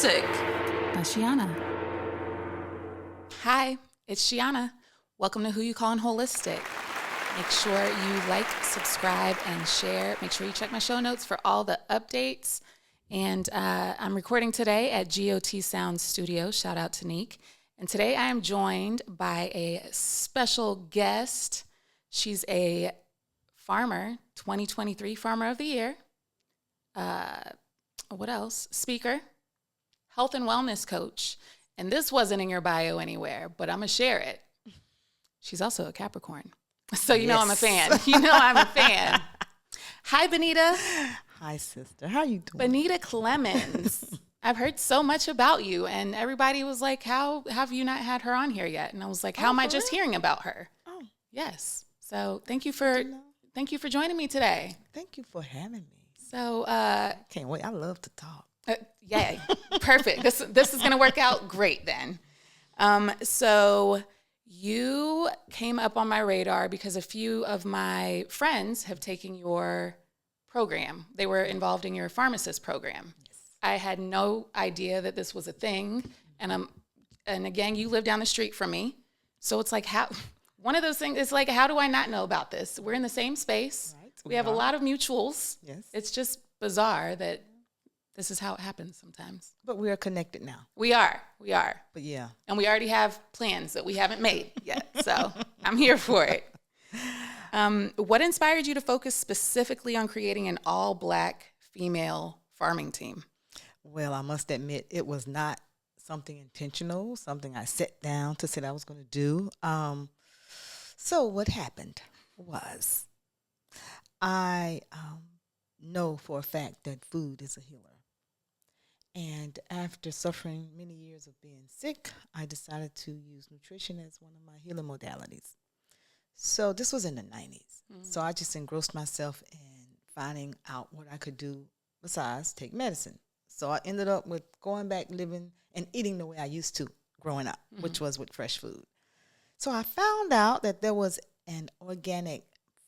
Holistic by Shiana. Hi, it's Shiana. Welcome to Who You Callin' Holistic. Make sure you like, subscribe, and share. Make sure you check my show notes for all the updates. And I'm recording today at GOT Sound Studio. Shout out to Neek. And today I am joined by a special guest. She's a farmer, 2023 Farmer of the Year. What else? Speaker, health and wellness coach. And this wasn't in your bio anywhere, but I'm going to share it. She's also a Capricorn. So you know I'm a fan. You know I'm a fan. Hi, Bonita. Hi, sister. How you doing? Bonita Clemons. I've heard so much about you, and everybody was like, how have you not had her on here yet? And I was like, how am I just hearing about her? Oh. Yes. So thank you for joining me today. Thank you for having me. So can't wait. I love to talk. Yay. Perfect. This is going to work out great then. So you came up on my radar because a few of my friends have taken your program. They were involved in your FarmaSis program. Yes. I had no idea that this was a thing. And again, you live down the street from me. So it's like, one of those things is like, how do I not know about this? We're in the same space. Right. We have a lot of mutuals. Yes. It's just bizarre that this is how it happens sometimes. But we are connected now. We are. But yeah. And we already have plans that we haven't made yet. So I'm here for it. What inspired you to focus specifically on creating an all-Black female farming team? Well, I must admit, it was not something intentional, something I sat down to say I was going to do. So what happened was I know for a fact that food is a healer. And after suffering many years of being sick, I decided to use nutrition as one of my healing modalities. So this was in the 90s. Mm-hmm. So I just engrossed myself in finding out what I could do besides take medicine. So I ended up with going back living and eating the way I used to growing up, mm-hmm. which was with fresh food. So I found out that there was an organic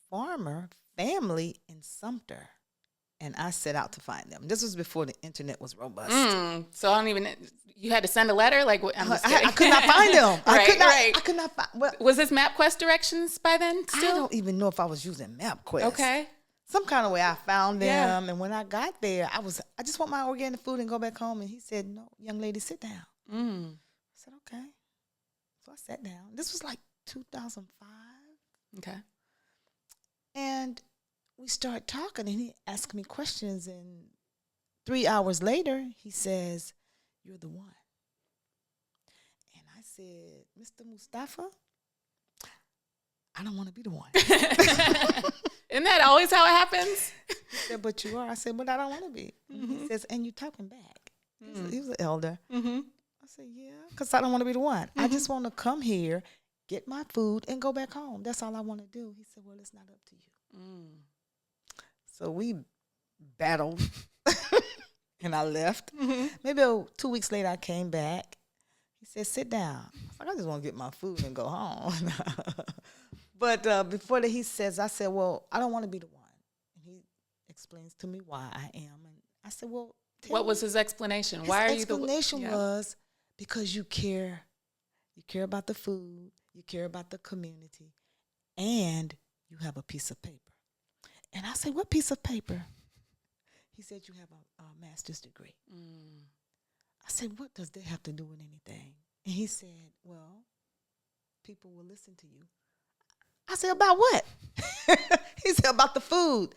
farmer family in Sumter. And I set out to find them. This was before the internet was robust. So you had to send a letter? Like, I could not find them. I could not find. Well, was this MapQuest directions by then still? I don't even know if I was using MapQuest. Okay. Some kind of way I found them. Yeah. And when I got there, I just want my organic food and go back home. And he said, no, young lady, sit down. I said, okay. So I sat down. This was like 2005. Okay. And we started talking, and he asked me questions, and 3 hours later, he says, you're the one. And I said, Mr. Mustafa, I don't want to be the one. Isn't that always how it happens? He said, but you are. I said, but I don't want to be. Mm-hmm. He says, and you're talking back. He was an elder. Mm-hmm. I said, yeah, because I don't want to be the one. Mm-hmm. I just want to come here, get my food, and go back home. That's all I want to do. He said, well, it's not up to you. So we battled, and I left. Mm-hmm. Maybe 2 weeks later, I came back. He said, sit down. I just want to get my food and go home. But before that, he says, I said, well, I don't want to be the one. And he explains to me why I am. And I said, well, what was his explanation? Why are you the one? His explanation was because you care. You care about the food. You care about the community. And you have a piece of paper. And I said, what piece of paper? He said, you have a master's degree. I said, what does that have to do with anything? And he said, well, people will listen to you. I said, about what? He said, about the food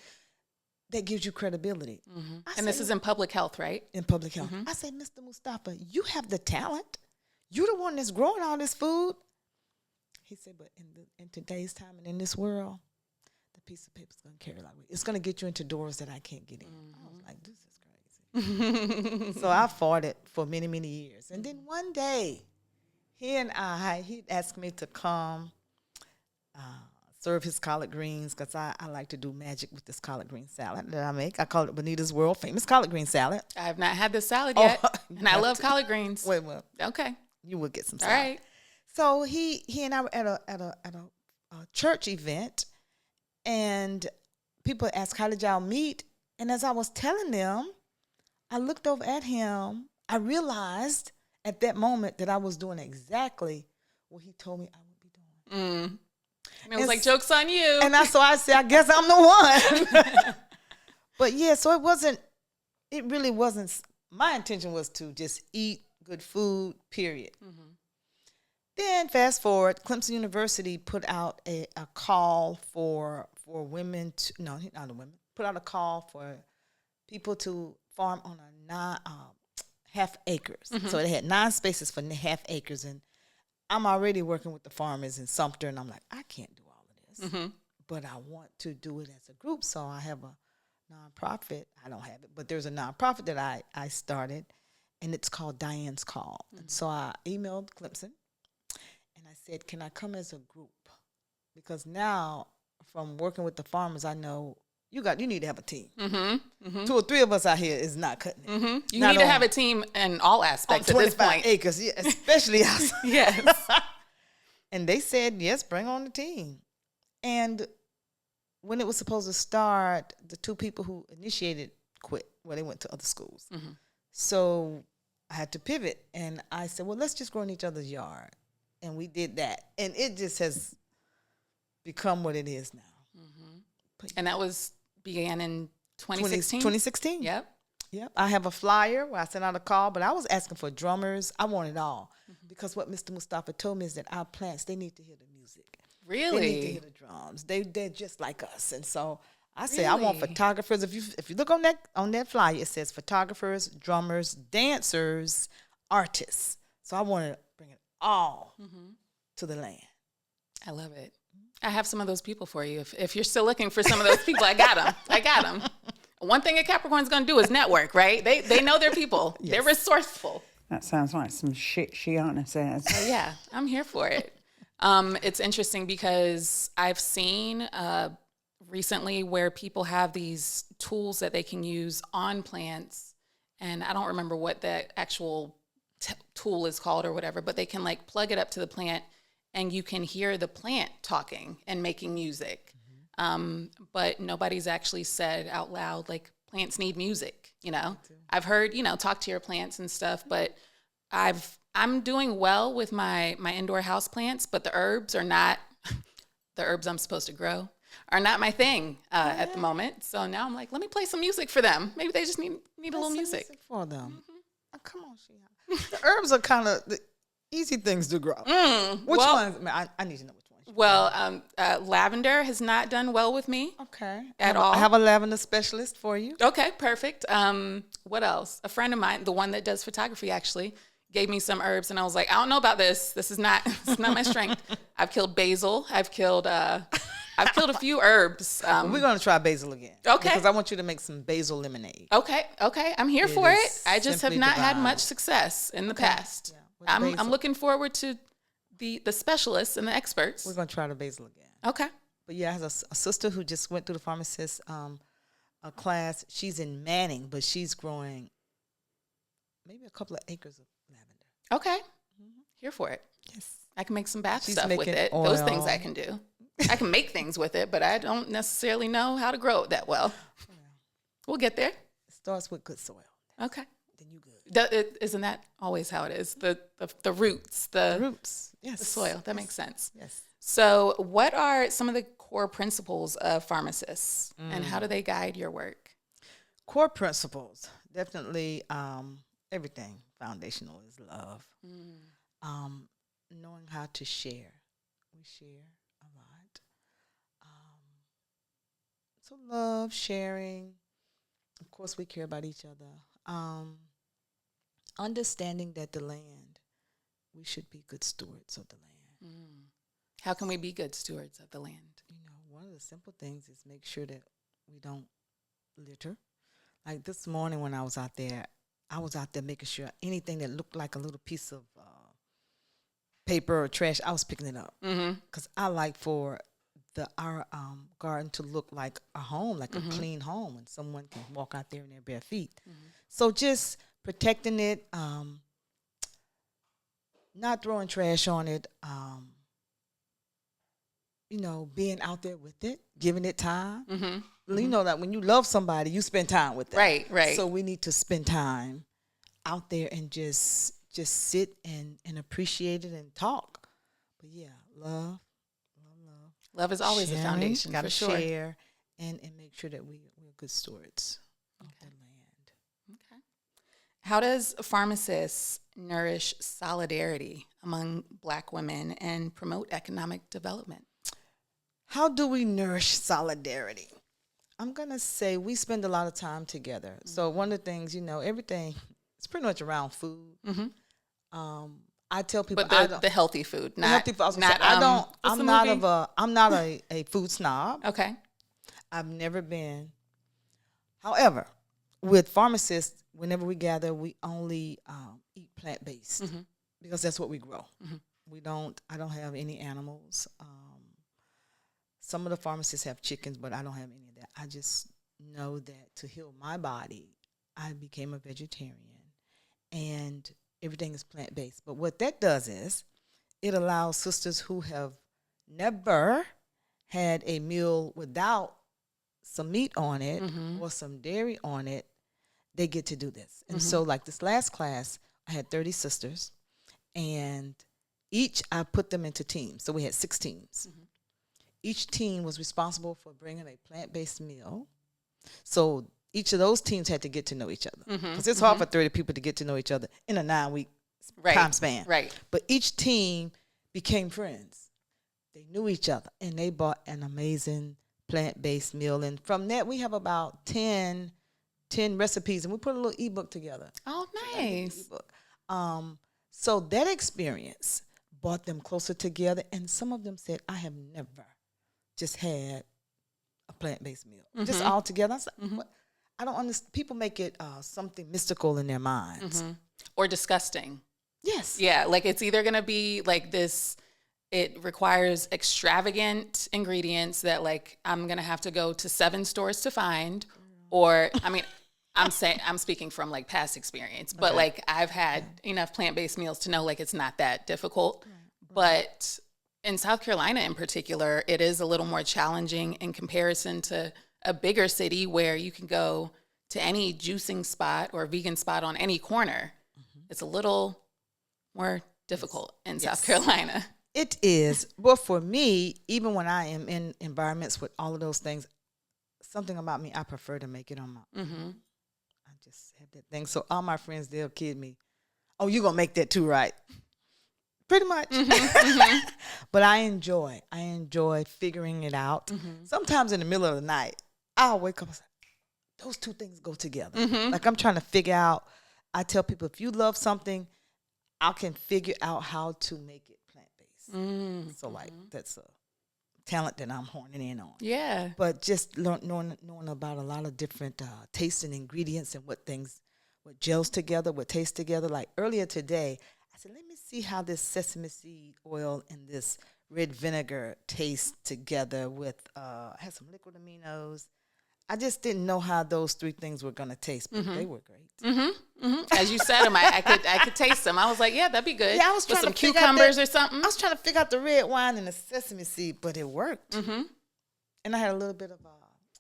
that gives you credibility. Mm-hmm. And this is in public health, right? In public health. Mm-hmm. I said, Mr. Mustafa, you have the talent. You're the one that's growing all this food. He said, but in today's time and in this world, the piece of paper is going to carry a lot of weight. It's going to get you into doors that I can't get in. Mm-hmm. I was like, this is crazy. So I fought it for many, many years. And then one day, he asked me to come serve his collard greens because I like to do magic with this collard green salad that I make. I call it Bonita's world famous collard green salad. I have not had this salad yet, and I love collard greens. Wait, well, okay, you will get some salad. All right. So he and I were at a church event, and people asked, "How did y'all meet?" And as I was telling them, I looked over at him. I realized at that moment that I was doing exactly what he told me I would be doing. And it was like, joke's on you. And so I said, I guess I'm the one. But yeah, so it really wasn't, my intention was to just eat good food, period. Then fast forward, Clemson University put out a call for women put out a call for people to farm on a half acres. So it had 9 spaces for half acres, and I'm already working with the farmers in Sumter, and I'm like, I can't do all of this, but I want to do it as a group. So I have a nonprofit. I don't have it, but there's a nonprofit that I started, and it's called Diane's Call. And so I emailed Clemson, and I said, can I come as a group? Because now, from working with the farmers, I know you need to have a team. 2 or 3 of us out here is not cutting it. You need to have a team in all aspects at this point. 25 acres, yeah, especially us. Yes. And they said, yes, bring on the team. And when it was supposed to start, the 2 people who initiated quit. Well, they went to other schools. So I had to pivot. And I said, well, let's just grow in each other's yard. And we did that. And it just has become what it is now. And that began in 2016? 2016. Yep. I have a flyer where I sent out a call, but I was asking for drummers. I want it all. Because what Mr. Mustafa told me is that our plants, they need to hear the music. Really? They need to hear the drums. They're just like us. And so I say, I want photographers. If you look on that flyer, it says photographers, drummers, dancers, artists. So I want to bring it all to the land. I love it. I have some of those people for you. If you're still looking for some of those people, I got them. One thing a Capricorn's going to do is network, right? They know their people. Yes. They're resourceful. That sounds like some shit Shiana says. Oh, yeah, I'm here for it. It's interesting because I've seen recently where people have these tools that they can use on plants, and I don't remember what the actual tool is called or whatever, but they can like plug it up to the plant and you can hear the plant talking and making music. But nobody's actually said out loud, like, plants need music, you know? I've heard, talk to your plants and stuff, but I'm doing well with my indoor house plants, but the herbs are not, the herbs I'm supposed to grow are not my thing at the moment. So now I'm like, let me play some music for them. Maybe they just need a little music for them. Oh, come on, Shia. The herbs are kind of the easy things to grow. Which ones? I need to know which ones. Well, lavender has not done well with me. Okay. At all. I have a lavender specialist for you. Okay, perfect. What else? A friend of mine, the one that does photography, actually gave me some herbs, and I was like, I don't know about this. This is not my strength. I've killed basil. I've killed a few herbs. We're gonna try basil again. Okay. Because I want you to make some basil lemonade. Okay. I'm here for it. I just have not had much success in the past. Yeah. I'm looking forward to the specialists and the experts. We're gonna try the basil again. Okay. But yeah, I have a sister who just went through the FarmaSis a class. She's in Manning, but she's growing maybe a couple of acres of lavender. Okay. Here for it. Yes. I can make some bath stuff with it. Oil. Those things I can do. I can make things with it, but I don't necessarily know how to grow it that well. Yeah. We'll get there. It starts with good soil. Okay. Then you good. Isn't that always how it is? The roots. The roots. Yes. The soil. That makes sense. Yes. So what are some of the core principles of FarmaSis, and how do they guide your work? Core principles. Definitely everything foundational is love. Knowing how to share. We share a lot. So love, sharing. Of course, we care about each other. Understanding that the land, we should be good stewards of the land. How can we be good stewards of the land? One of the simple things is make sure that we don't litter. Like this morning when I was out there making sure anything that looked like a little piece of paper or trash, I was picking it up. Because I like for our garden to look like a home, like a clean home, and someone can walk out there in their bare feet. So just protecting it, not throwing trash on it, being out there with it, giving it time. You know that when you love somebody, you spend time with them. Right. So we need to spend time out there and just sit and appreciate it and talk. But yeah, love. Love is always the foundation, Got for to sure. share and make sure that we're good stewards of the land. Okay. How does FarmaSis nourish solidarity among Black women and promote economic development? How do we nourish solidarity? I'm going to say we spend a lot of time together. So one of the things, everything is pretty much around food. I tell people, But the healthy food, not healthy food. I was gonna not. say, I don't. What's I'm the not movie? I'm not a food snob. Okay. I've never been. However, with FarmaSis, whenever we gather, we only eat plant based because that's what we grow. We don't. I don't have any animals. Some of the pharmacists have chickens, but I don't have any of that. I just know that to heal my body, I became a vegetarian, and everything is plant-based. But what that does is it allows sisters who have never had a meal without some meat on it or some dairy on it, they get to do this. And so like this last class, I had 30 sisters, and each I put them into teams. So we had 6 teams. Each team was responsible for bringing a plant-based meal. So each of those teams had to get to know each other. Because it's hard for 30 people to get to know each other in a 9-week time span. Right. But each team became friends. They knew each other, and they bought an amazing plant-based meal. And from that, we have about 10 recipes, and we put a little ebook together. Oh, nice. So that experience brought them closer together, and some of them said, I have never just had a plant-based meal. Just all together. I was like, what? I don't understand. People make it something mystical in their minds. Or disgusting. Yes. Yeah, like it's either going to be like this, it requires extravagant ingredients that like I'm going to have to go to 7 stores to find, or I mean, I'm speaking from like past experience, but like I've had enough plant-based meals to know like it's not that difficult. But in South Carolina in particular, it is a little more challenging in comparison to a bigger city where you can go to any juicing spot or vegan spot on any corner. It's a little more difficult in South Carolina. It is. But for me, even when I am in environments with all of those things, something about me, I prefer to make it on my own. I just have that thing. So all my friends, they'll kid me. Oh, you're going to make that too, right? Pretty much. But I enjoy figuring it out. Sometimes in the middle of the night, I'll wake up and say, those 2 things go together. Like I'm trying to figure out. I tell people, if you love something, I can figure out how to make it plant-based. So like that's a talent that I'm honing in on. Yeah. But just knowing about a lot of different tastes and ingredients and what gels together, what tastes together. Like earlier today, I said, let me see how this sesame seed oil and this red vinegar taste together with, I had some liquid aminos. I just didn't know how those 3 things were going to taste, but they were great. As you said them, I could taste them. I was like, yeah, that'd be good. Yeah, I was with trying some to figure cucumbers out or something. I was trying to figure out the red wine and the sesame seed, but it worked. And I had a little bit of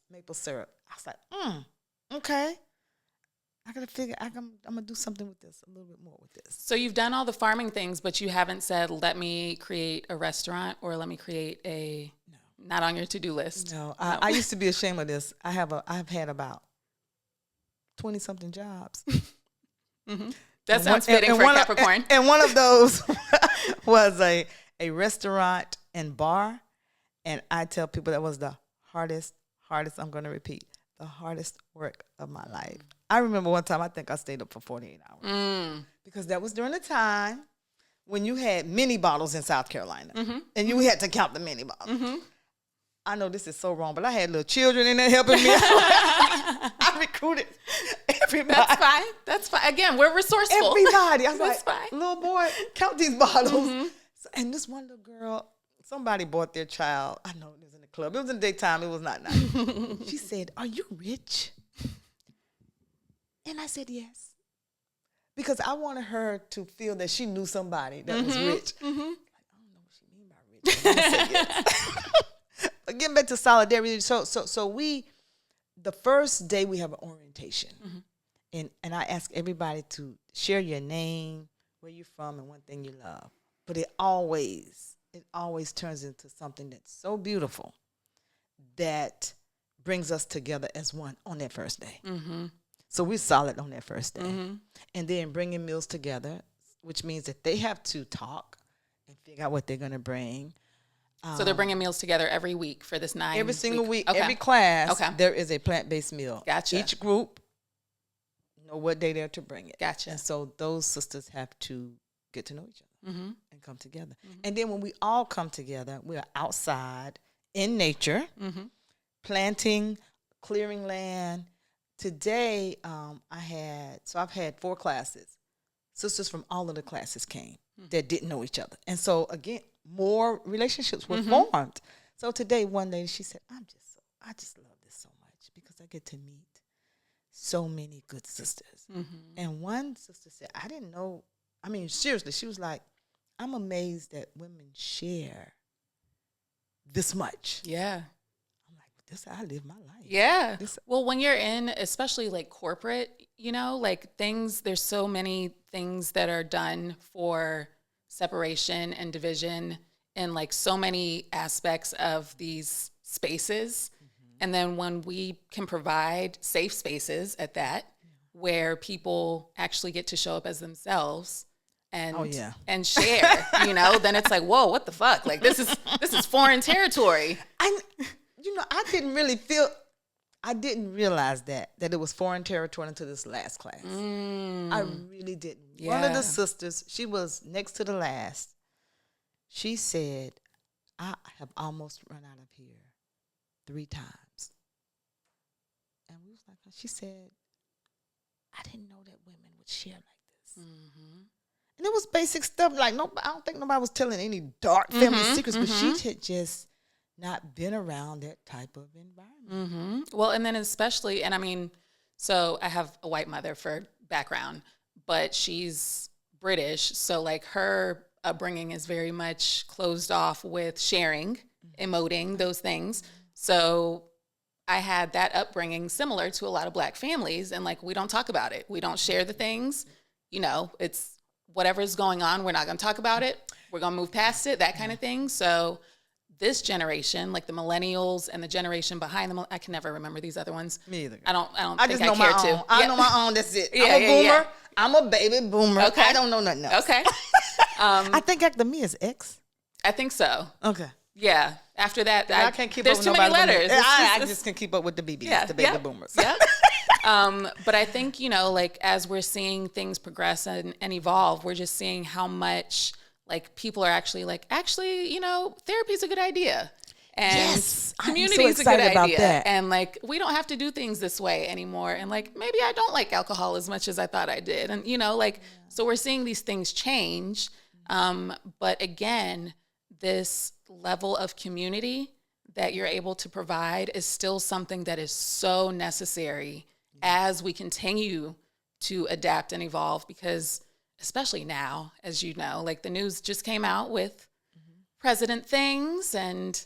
maple syrup. I was like, okay. I got to figure, I'm going to do something with this, a little bit more with this. So you've done all the farming things, but you haven't said, let me create a restaurant or let me create a, not on your to-do list. No, I used to be ashamed of this. I've had about 20-something jobs. That sounds fitting for Capricorn. And one of those was a restaurant and bar. And I tell people that was the hardest, I'm going to repeat, the hardest work of my life. I remember one time, I think I stayed up for 48 hours. Because that was during the time when you had mini bottles in South Carolina. And you had to count the mini bottles. I know this is so wrong, but I had little children in there helping me. I recruited everybody. That's fine. Again, we're resourceful. Everybody. I was That's like, fine. little boy, count these bottles. So, and this one little girl, somebody bought their child. I know it was in the club. It was in the daytime. It was not nice. She said, are you rich? And I said, yes. Because I wanted her to feel that she knew somebody that was rich. Like, I don't know what she mean by rich. But I said yes. But getting back to solidarity, so we, the first day we have an orientation. And I ask everybody to share your name, where you're from, and one thing you love. But it always turns into something that's so beautiful that brings us together as one on that first day. Mm-hmm. So we're solid on that first day. Mm-hmm. And then bringing meals together, which means that they have to talk and figure out what they're going to bring. So they're bringing meals together every week for this 9 Every single week, Okay. every class, Okay. there is a plant-based meal. Gotcha. Each group know what day they're to bring it. Gotcha. And so those sisters have to get to know each other Mm-hmm. and come together. Mm-hmm. And then when we all come together, we are outside in nature, Mm-hmm. planting, clearing land. Today, I've had 4 classes. Sisters from all of the classes came that didn't know each other. And so, again, more relationships were formed. So today, one lady, she said, I just love this so much because I get to meet so many good sisters. Mm-hmm. And one sister said, I didn't know, I mean, seriously, she was like, I'm amazed that women share this much. Yeah. I'm like, this is how I live my life. Yeah. Well, when you're in, especially like corporate, like there's so many things that are done for separation and division in like so many aspects of these spaces. And then when we can provide safe spaces at that, where people actually get to show up as themselves and share, then it's like, whoa, what the fuck? Like this is foreign territory. I didn't realize that it was foreign territory until this last class. I really didn't. Yeah. One of the sisters, she was next to the last. She said, I have almost run out of here 3 times. And we was like, she said, I didn't know that women would share like this. Mm-hmm. And it was basic stuff. Like, I don't think nobody was telling any dark family secrets, but she had just not been around that type of environment. Mm-hmm. Well, and then especially, and I mean, so I have a white mother for background, but she's British. So like her upbringing is very much closed off with sharing, emoting, those things. So I had that upbringing similar to a lot of Black families. And like, we don't talk about it. We don't share the things, it's whatever's going on. We're not going to talk about it. We're going to move past it, that kind of thing. So this generation, like the millennials and the generation behind them, I can never remember these other ones. Me either. I don't I think just know I care my to. own. I know my own. That's it. Yeah, I'm a boomer. yeah. I'm a baby boomer. Okay. I don't know nothing else. Okay. I think after me is X. I think so. Okay. Yeah. After that, I can't keep there's up too with many nobody. letters. I just can keep up with the BBs, the baby boomers. Yeah. But I think, like as we're seeing things progress and evolve, we're just seeing how much like people are actually therapy's a good idea. And Yes, I'm so community is a good excited about idea. that. And like, we don't have to do things this way anymore. And like, maybe I don't like alcohol as much as I thought I did. And, so we're seeing these things change. But again, this level of community that you're able to provide is still something that is so necessary as we continue to adapt and evolve, because especially now, as you know, like the news just came out with president things and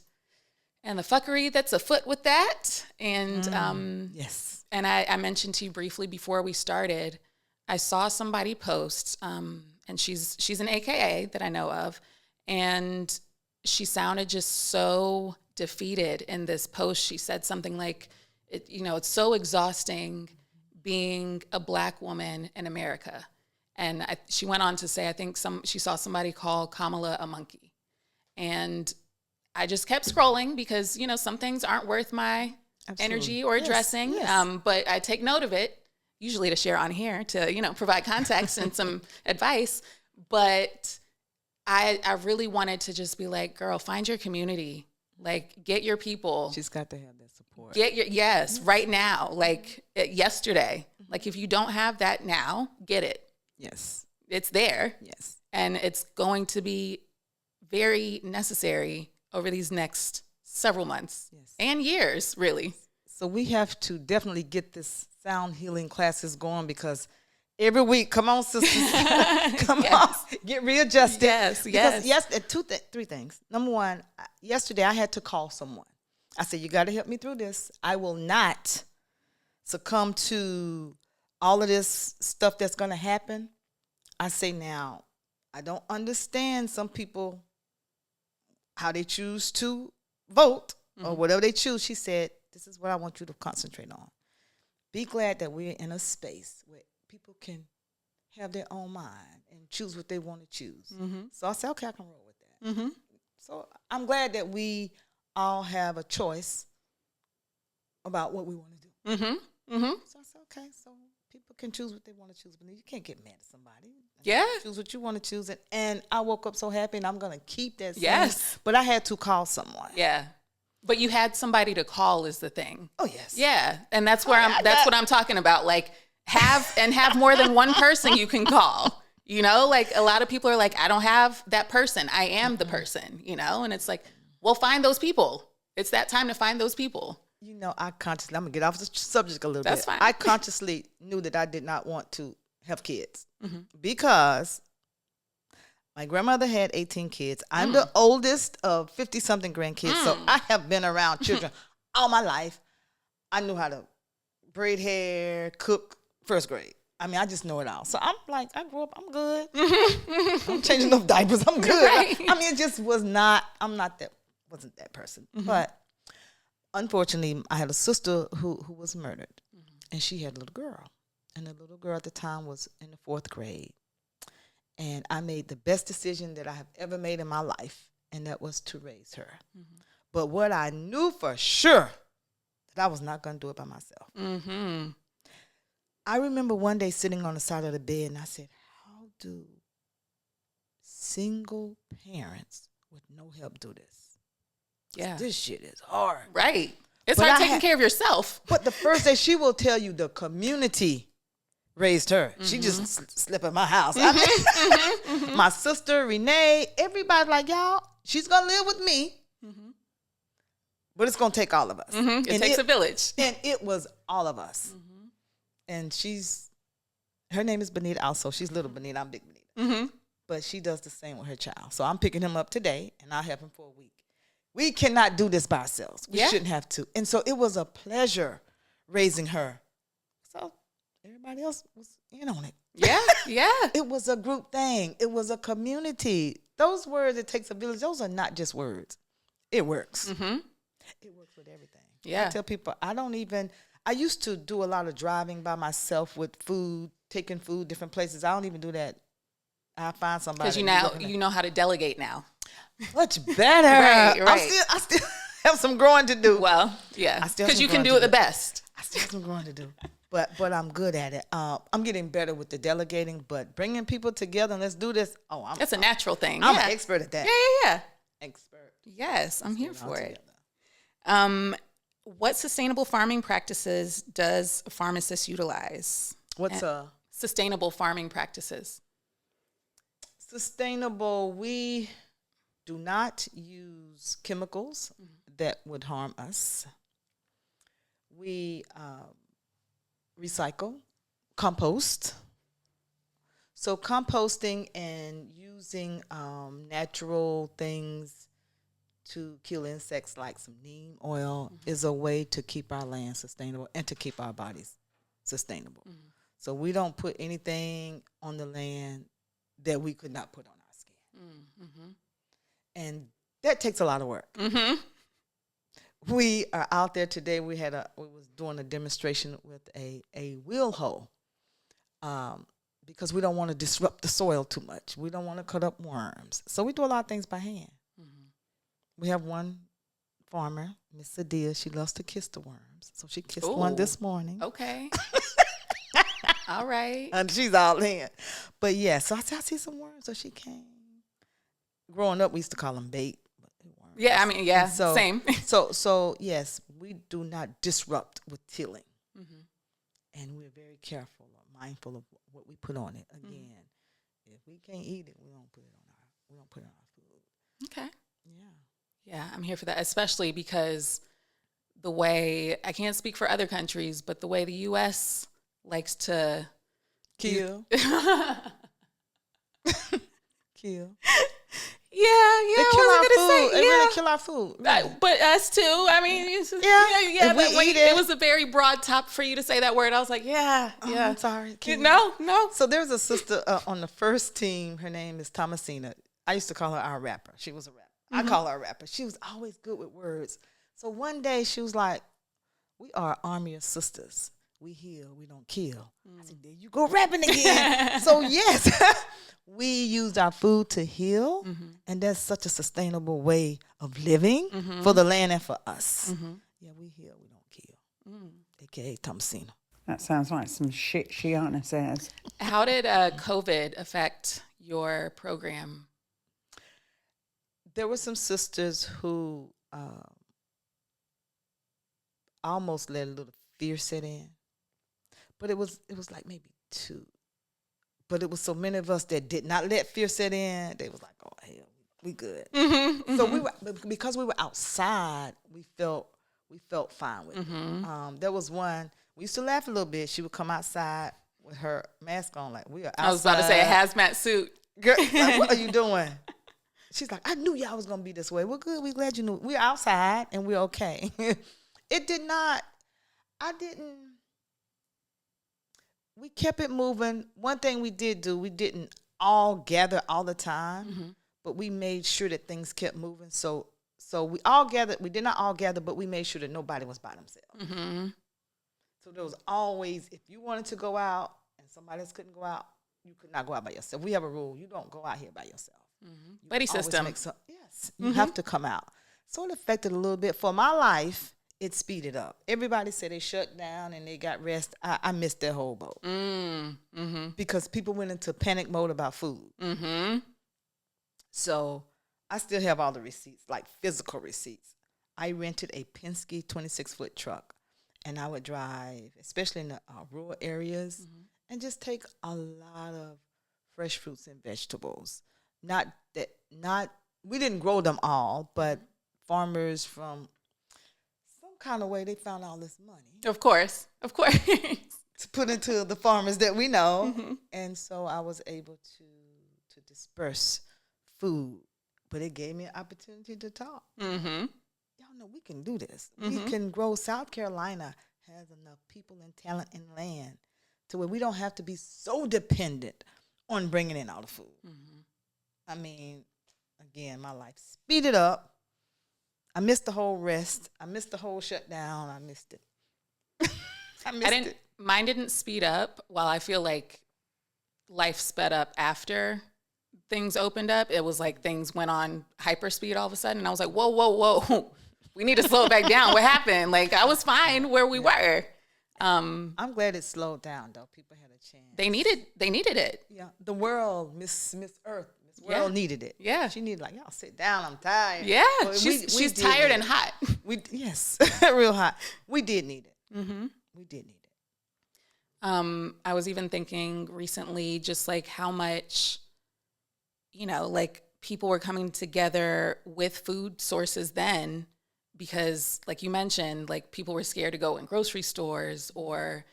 the fuckery that's afoot with that. And Yes. and I mentioned to you briefly before we started, I saw somebody post, and she's an AKA that I know of, and she sounded just so defeated in this post. She said something like, it's so exhausting being a Black woman in America. And she went on to say, I think she saw somebody call Kamala a monkey. And I just kept scrolling because, some things aren't worth my energy or addressing. Yes. But I take note of it, usually to share on here to, provide context and some advice. But I really wanted to just be like, girl, find your community. Like, get your people. She's got to have that support. Yes, right now. Like yesterday. Like if you don't have that now, get it. Yes. It's there. Yes. And it's going to be very necessary over these next several months and years, really. So we have to definitely get this sound healing classes going, because every week, come on, sisters, come on, get readjusted. Yes, yes. Because 3 things. Number one, yesterday I had to call someone. I said, you got to help me through this. I will not succumb to all of this stuff that's going to happen, I say now, I don't understand some people, how they choose to vote or whatever they choose. She said, this is what I want you to concentrate on. Be glad that we're in a space where people can have their own mind and choose what they want to choose. So I said, okay, I can roll with that. So I'm glad that we all have a choice about what we want to do. So I said, okay, so people can choose what they want to choose, but you can't get mad at somebody. Yeah. Choose what you want to choose. And I woke up so happy, and I'm going to keep that same. Yes. But I had to call someone. Yeah. But you had somebody to call is the thing. Oh, yes. Yeah. And that's where that's what I'm talking about. Like have more than one person you can call. You know, like a lot of people are like, I don't have that person. I am the person, you know? And it's like, well, find those people. It's that time to find those people. You know, I'm going to get off the subject a little bit. That's fine. I consciously knew that I did not want to have kids because my grandmother had 18 kids. I'm the oldest of 50-something grandkids, so I have been around children all my life. I knew how to braid hair, cook, first grade. I mean, I just know it all. So I'm like, I grew up, I'm good. I'm changing enough diapers, I'm good. Right. I mean, it just wasn't that person. But unfortunately, I had a sister who was murdered, and she had a little girl. And the little girl at the time was in the 4th grade. And I made the best decision that I have ever made in my life, and that was to raise her. But what I knew for sure, that I was not going to do it by myself. I remember one day sitting on the side of the bed, and I said, how do single parents with no help do this? Yeah. This shit is hard. Right. It's But hard I taking care of yourself. But the first day, she will tell you the community raised her. She just slept at my house. I mean, my sister, Renee, everybody like, y'all, she's going to live with me. But it's going to take all of us. It takes a village. And it was all of us. And her name is Bonita also. She's little Bonita. I'm big Bonita. But she does the same with her child. So I'm picking him up today, and I'll have him for a week. We cannot do this by ourselves. We shouldn't have to. And so it was a pleasure raising her. So everybody else was in on it. Yeah. It was a group thing. It was a community. Those words, it takes a village, those are not just words. It works. It works with everything. Yeah. I tell people, I used to do a lot of driving by myself with food, taking food different places. I don't even do that. I find somebody. Because you know how to delegate now. Much better. Right. I still have some growing to do. Well, yeah. I still have Because some you can growing do to it the best. I still have some growing to do. But I'm good at it. I'm getting better with the delegating, but bringing people together and let's do this. That's a natural thing. I'm an expert at that. Yeah. Expert. Yes, I'm here for it. Together. What sustainable farming practices does FarmaSis utilize? What's Sustainable farming practices. Sustainable? We do not use chemicals that would harm us. We recycle, compost. So composting and using natural things to kill insects like some neem oil is a way to keep our land sustainable and to keep our bodies sustainable. So we don't put anything on the land that we could not put on our skin. And that takes a lot of work. We are out there today. We was doing a demonstration with a wheel hoe because we don't want to disrupt the soil too much. We don't want to cut up worms. So we do a lot of things by hand. We have one farmer, Miss Sadia. She loves to kiss the worms. So she kissed one this morning. Okay. All right. And she's all in. But yeah, so I see some worms. So she came. Growing up, we used to call them bait. Yeah, I mean, yeah, so, same. So yes, we do not disrupt with tilling. And we're very careful or mindful of what we put on it. Again, if we can't eat it, we don't put it on our food. Okay. Yeah. Yeah, I'm here for that, especially because the way, I can't speak for other countries, but the way the U.S. likes to kill. Kill. They I kill wasn't our gonna food. say, They really kill our food. Really. But us too. I mean, If we but eat it it. was a very broad top for you to say that word. I was like, yeah. I'm sorry. No. So there was a sister on the first team. Her name is Thomasina. I used to call her our rapper. She was a rapper. I call her a rapper. She was always good with words. So one day she was like, "We are an army of sisters. We heal, we don't kill." I said, "There you go rapping again." So yes, we used our food to heal, and that's such a sustainable way of living for the land and for us. Yeah, we heal, we don't kill. AKA Thomasina. That sounds like some shit Shiana says. How did COVID affect your program? There were some sisters who almost let a little fear set in, but it was like maybe 2. But it was so many of us that did not let fear set in. They was like, "Oh hell, we good." So we were, because we were outside, we felt fine with it. There was one, we used to laugh a little bit. She would come outside with her mask on, like, we are outside. I was about to say a hazmat suit. Girl, like, what are you doing? She's like, "I knew y'all was gonna be this way. We're good. We glad you knew. We're outside and we're okay." It did not. I didn't. We kept it moving. One thing we did do, we didn't all gather all the time, but we made sure that things kept moving. So we all gathered. We did not all gather, but we made sure that nobody was by themselves. So there was always, if you wanted to go out and somebody else couldn't go out, you could not go out by yourself. We have a rule: you don't go out here by yourself. Buddy system. Yes, you have to come out. So it affected a little bit. For my life, it speeded up. Everybody said they shut down and they got rest. I missed that whole boat. Because people went into panic mode about food. So I still have all the receipts, like physical receipts. I rented a Penske 26-foot truck, and I would drive, especially in the rural areas, and just take a lot of fresh fruits and vegetables. We didn't grow them all, but farmers from some kind of way, they found all this money. Of course. To put into the farmers that we know. And so I was able to disperse food, but it gave me an opportunity to talk. Y'all know we can do this. We can grow. South Carolina has enough people and talent and land to where we don't have to be so dependent on bringing in all the food. I mean, again, my life speeded up. I missed the whole rest. I missed the whole shutdown. I missed it. Mine didn't speed up. While I feel like life sped up after things opened up, it was like things went on hyperspeed all of a sudden. And I was like, whoa. We need to slow it back down. What happened? Like, I was fine where we were. I'm glad it slowed down, though. People had a chance. They needed it. Yeah. The world, Miss Earth, Miss World needed it. Yeah. She needed, like, y'all sit down. I'm tired. Yeah. Well, She's tired and hot. Yes. Real hot. We did need it. We did need it. I was even thinking recently just like how much, like people were coming together with food sources then because like you mentioned, like people were scared to go in grocery stores or,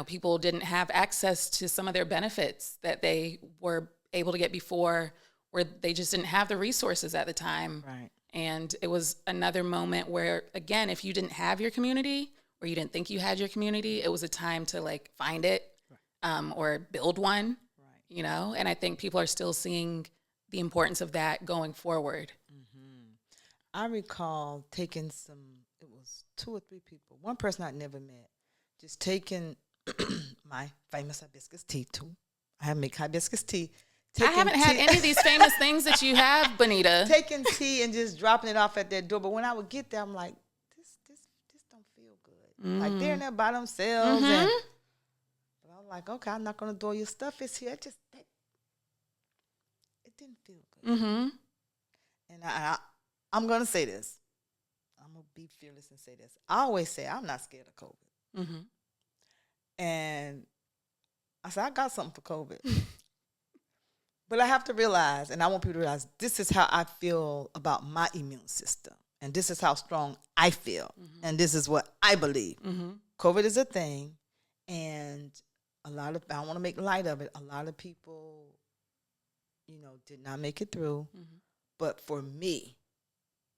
people didn't have access to some of their benefits that they were able to get before or they just didn't have the resources at the time. Right. And it was another moment where, again, if you didn't have your community or you didn't think you had your community, it was a time to like find it or build one, and I think people are still seeing the importance of that going forward. I recall taking it was 2 or 3 people, one person I'd never met, just taking my famous hibiscus tea too. I make hibiscus tea. I haven't had any of these famous things that you have, Bonita. Taking tea and just dropping it off at their door. But when I would get there, I'm like, this don't feel good. Like they're in there by themselves. But I'm like, okay, I'm not gonna door your stuff. It's here. It didn't feel good. And I'm gonna say this. I'm gonna be fearless and say this. I always say I'm not scared of COVID. And I said I got something for COVID. But I have to realize, and I want people to realize, this is how I feel about my immune system. And this is how strong I feel. And this is what I believe. COVID is a thing. And I don't want to make light of it. A lot of people, did not make it through. But for me,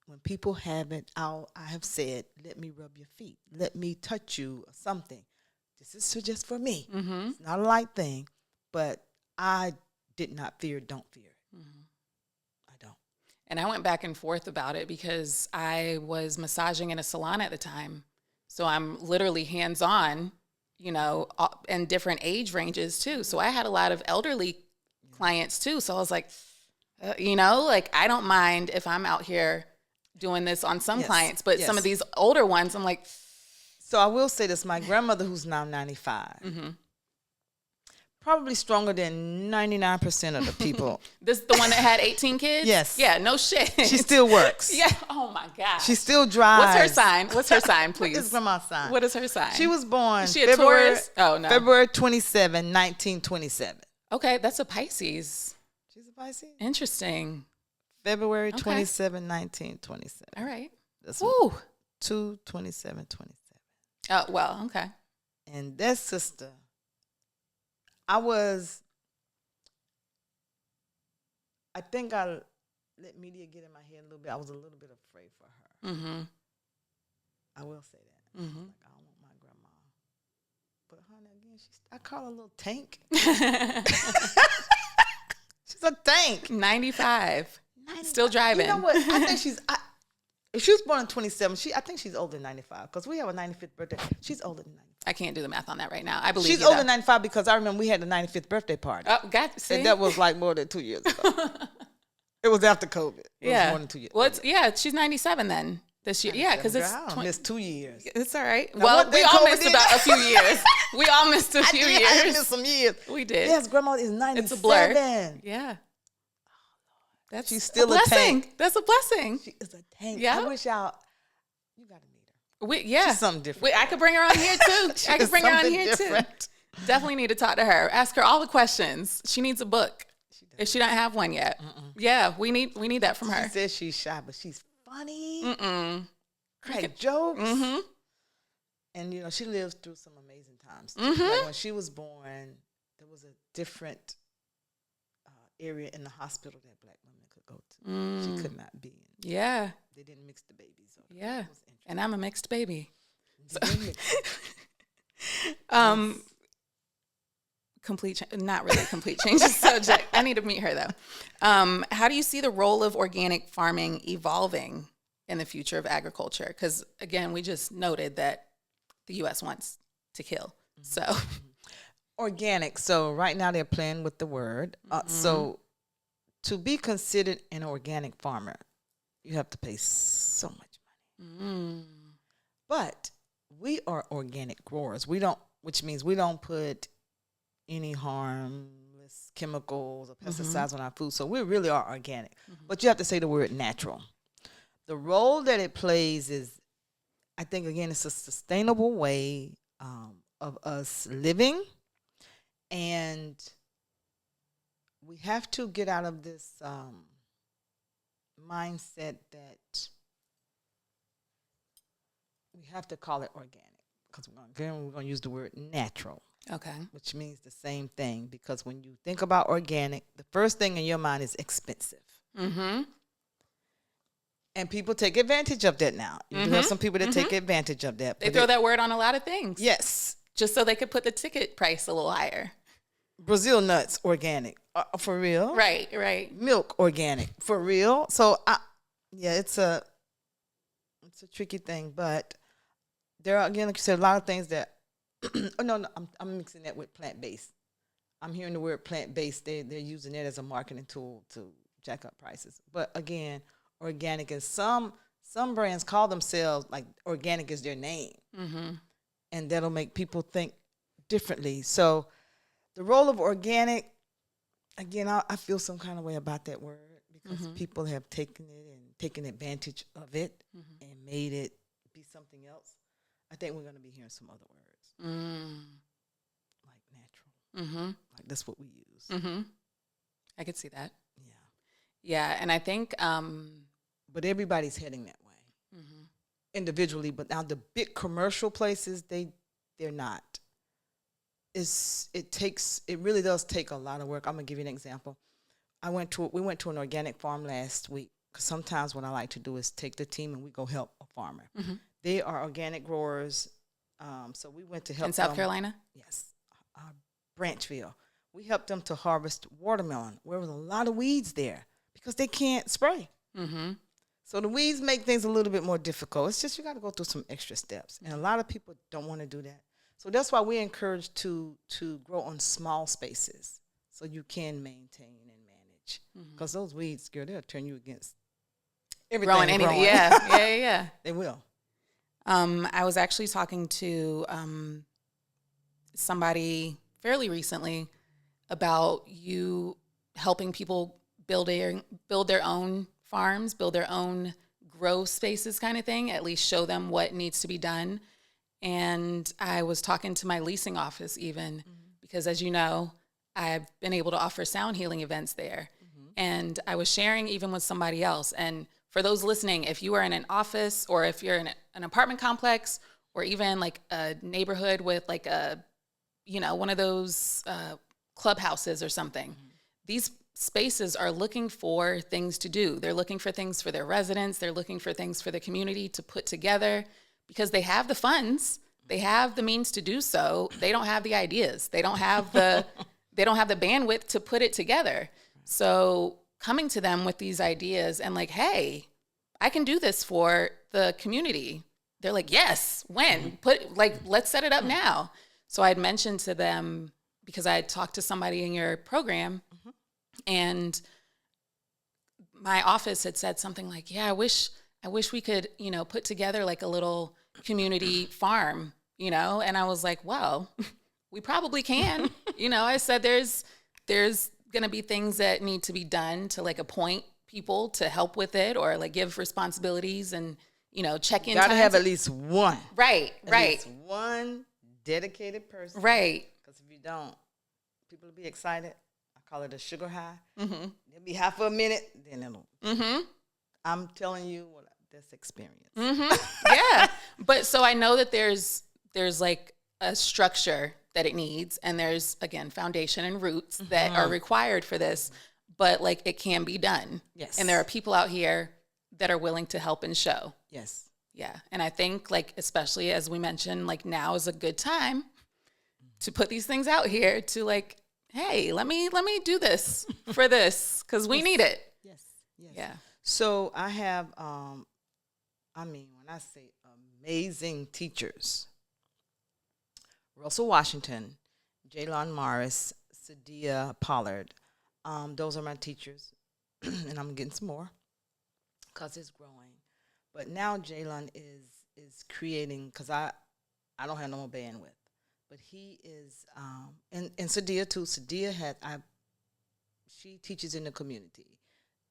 when people haven't, I have said, let me rub your feet. Let me touch you or something. This is just for me. Mm-hmm. It's not a light thing, but I did not fear, don't fear it. Mm-hmm. I don't. And I went back and forth about it because I was massaging in a salon at the time. So I'm literally hands-on, you know, in different age ranges too. So I had a lot of elderly clients too. So I was like, you know, like I don't mind if I'm out here doing this on some clients, but some of these older ones, I'm like. So I will say this, my grandmother, who's now 95, probably stronger than 99% of the people. This is the one that had 18 kids? Yes. Yeah, no shit. She still works. Yeah. Oh my God. She still drives. What's her sign? What's her sign, please? What is grandma's sign? What is her sign? She was born Is she a Taurus? Oh, no. February 27, 1927. Okay, that's a Pisces. She's a Pisces? Interesting. February 27, 1927. All right. That's Ooh. 2/27/27. Oh, well, okay. And that sister, I think I let media get in my head a little bit. I was a little bit afraid for her. Mm-hmm. I will say that. Mm-hmm. Like, I don't want my grandma. But honey, again, I call her a little tank. She's a tank. 95. Still driving. You know what? I think if she was born in 27, I think she's older than 95 because we have a 95th birthday. She's older than 95. I can't do the math on that right now. I believe she's you, older though. than 95 because I remember we had the 95th birthday party. Oh, got see? And that was like more than 2 years ago. It was after COVID. It was more than 2 years. Well, she's 97 then this year. Yeah, because it's missed 2 years. It's all right. Now, well, we all missed did? about a few years. We all missed a few years. I missed some years. We did. Yes, grandma is 97. It's a blur. Yeah. That's She's still a blessing. tank. That's a blessing. She is a tank. Yeah. I wish you got to meet her. Yeah. She's something different. I could bring her on here too. I could bring her on here too. Definitely need to talk to her. Ask her all the questions. She needs a book. If she don't have one yet. Yeah, we need that from her. She says she's shy, but she's funny. Crack jokes. And, you know, she lives through some amazing times. Too. Like when she was born, there was a different area in the hospital that black women could go to. She could not be in. Yeah. They didn't mix the babies. Yeah. And I'm a mixed baby. So. Not really complete change of subject. I need to meet her though. How do you see the role of organic farming evolving in the future of agriculture? Because again, we just noted that the U.S. wants to kill. So organic. So right now they're playing with the word. So to be considered an organic farmer, you have to pay so much money. But we are organic growers. Which means we don't put any harmless chemicals or pesticides on our food. So we really are organic. But you have to say the word natural. The role that it plays is, I think, again, it's a sustainable way of us living. And we have to get out of this mindset that we have to call it organic. Because we're going to use the word natural. Okay. Which means the same thing. Because when you think about organic, the first thing in your mind is expensive. And people take advantage of that now. You do have some people that take advantage of that. They throw that word on a lot of things. Yes. Just so they could put the ticket price a little higher. Brazil nuts, organic. For real? Right. Milk, organic. For real? So, it's a tricky thing. But there are, again, like you said, a lot of things that, I'm mixing that with plant-based. I'm hearing the word plant-based. They're using it as a marketing tool to jack up prices. But again, organic is some brands call themselves, like, organic is their name. And that'll make people think differently. So the role of organic, again, I feel some kind of way about that word because people have taken it and taken advantage of it and made it be something else. I think we're going to be hearing some other words. Like natural. Like that's what we use. I could see that. Yeah. Yeah, and I think... but everybody's heading that way. Individually, but now the big commercial places, they're not. It really does take a lot of work. I'm going to give you an example. we went to an organic farm last week, because sometimes what I like to do is take the team and we go help a farmer. They are organic growers, so we went to help In South them. Carolina? Yes, Branchville. We helped them to harvest watermelon. There was a lot of weeds there because they can't spray. So the weeds make things a little bit more difficult. It's just you got to go through some extra steps, and a lot of people don't want to do that. So that's why we encourage to grow on small spaces so you can maintain and manage. Because those weeds, girl, they'll turn you against everything Growing anything. growing. Yeah. They will. I was actually talking to somebody fairly recently about you helping people build their own farms, build their own grow spaces kind of thing, at least show them what needs to be done. And I was talking to my leasing office even, because as you know, I've been able to offer sound healing events there. And I was sharing even with somebody else. And for those listening, if you are in an office or if you're in an apartment complex or even like a neighborhood with like a, one of those clubhouses or something, these spaces are looking for things to do. They're looking for things for their residents. They're looking for things for the community to put together because they have the funds. They have the means to do so. They don't have the ideas. They don't have the bandwidth to put it together. So coming to them with these ideas and like, hey, I can do this for the community. They're like, yes, when? Let's set it up now. So I'd mentioned to them, because I had talked to somebody in your program, and my office had said something like, yeah, I wish we could, put together like a little community farm, and I was like, well, we probably can. I said there's going to be things that need to be done to like appoint people to help with it or like give responsibilities and, check in. Got to have at least one. Right. At least one dedicated person. Right. Because if you don't, people will be excited. I call it a sugar high. They'll be high for a minute, then it'll. I'm telling you what this experience. Yeah. But so I know that there's like a structure that it needs, and there's, again, foundation and roots that are required for this, but like it can be done. Yes. And there are people out here that are willing to help and show. Yes. Yeah. And I think, like, especially as we mentioned, like now is a good time to put these things out here to like, hey, let me do this for this, because we need it. Yes. Yeah. So I have, when I say amazing teachers, Russell Washington, Jaylon Morris, Sadia Pollard. Those are my teachers, and I'm getting some more because it's growing. But now Jaylon is creating, because I don't have no more bandwidth, but he is, and Sadia too. Sadia she teaches in the community,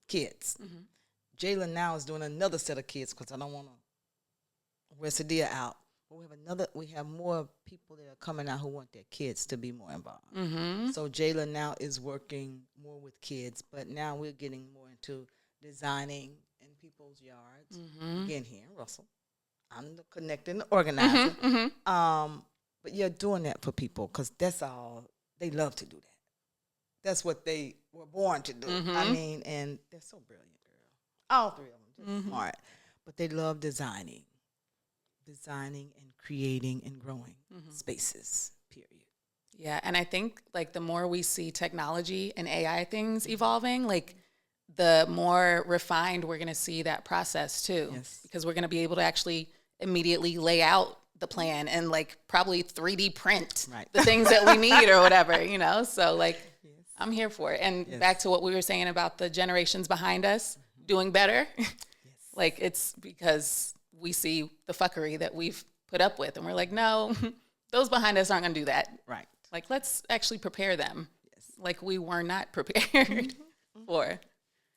kids. Jaylon now is doing another set of kids because I don't want to wear Sadia out. We have more people that are coming out who want their kids to be more involved. So Jayla now is working more with kids, but now we're getting more into designing in people's yards. Again, here in Russell, I'm the connecting organizer. But you're doing that for people because that's all they love to do. That's what they were born to do. And they're so brilliant, girl. All three of them, just smart, but they love designing and creating and growing spaces, period. Yeah, and I think like the more we see technology and AI things evolving, like the more refined we're going to see that process too. Yes. Because we're going to be able to actually immediately lay out the plan and like probably 3D print the things that we need or whatever, So like I'm here for it. And back to what we were saying about the generations behind us doing better, like it's because we see the fuckery that we've put up with. And we're like, no, those behind us aren't going to do that. Right. Like, let's actually prepare them. Like we were not prepared for.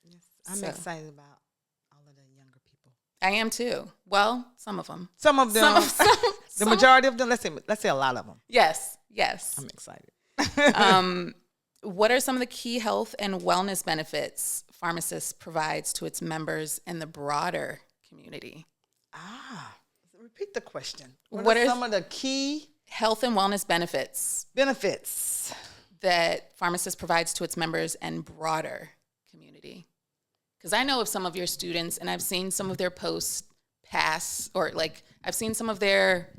Yes. I'm excited about all of the younger people. I am too. Well, some of them. Some of them. The majority of them. Let's say a lot of them. Yes. I'm excited. What are some of the key health and wellness benefits FarmaSis provides to its members and the broader community? Repeat the question. What are some of the key health and wellness benefits benefits that FarmaSis provides to its members and broader community? Because I know of some of your students, and I've seen some of their posts pass, or like I've seen some of their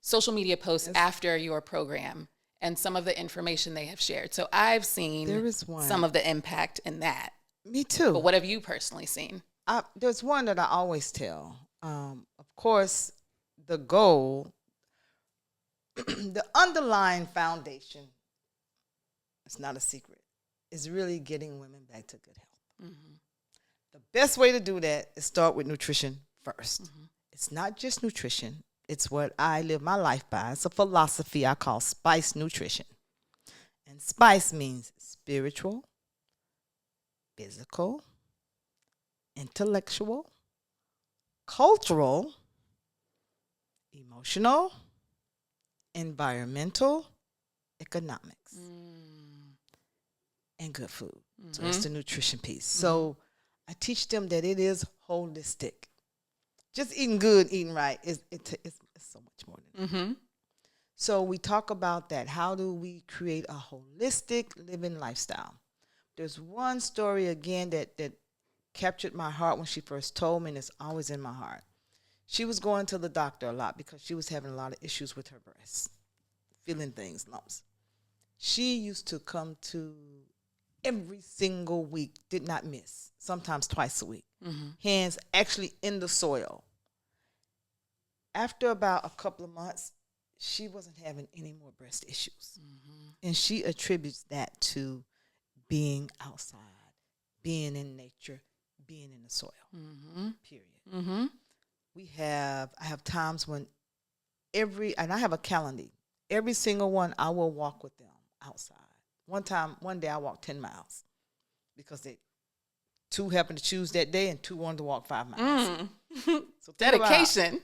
social media posts after your program and some of the information they have shared. So I've seen some of the impact in that. Me too. But what have you personally seen? There's one that I always tell. Of course, the goal, the underlying foundation, it's not a secret, is really getting women back to good health. Mm-hmm. The best way to do that is start with nutrition first. Mm-hmm. It's not just nutrition. It's what I live my life by. It's a philosophy I call spice nutrition. And spice means spiritual, physical, intellectual, cultural, emotional, environmental, economics, and good food. Mm-hmm. So that's the nutrition piece. Mm-hmm. So I teach them that it is holistic. Just eating good, eating right, it's so much more than that. Mm-hmm. So we talk about that. How do we create a holistic living lifestyle? There's one story, again, that captured my heart when she first told me, and it's always in my heart. She was going to the doctor a lot because she was having a lot of issues with her breasts, feeling things, lumps. She used to come to every single week, did not miss, sometimes twice a week. Mm-hmm. Hands actually in the soil. After about a couple of months, she wasn't having any more breast issues. Mm-hmm. And she attributes that to being outside, being in nature, being in the soil, period. Mm-hmm. I have times when and I have a calendar. Every single one, I will walk with them outside. One day I walked 10 miles because two happened to choose that day and two wanted to walk 5 miles. So dedication.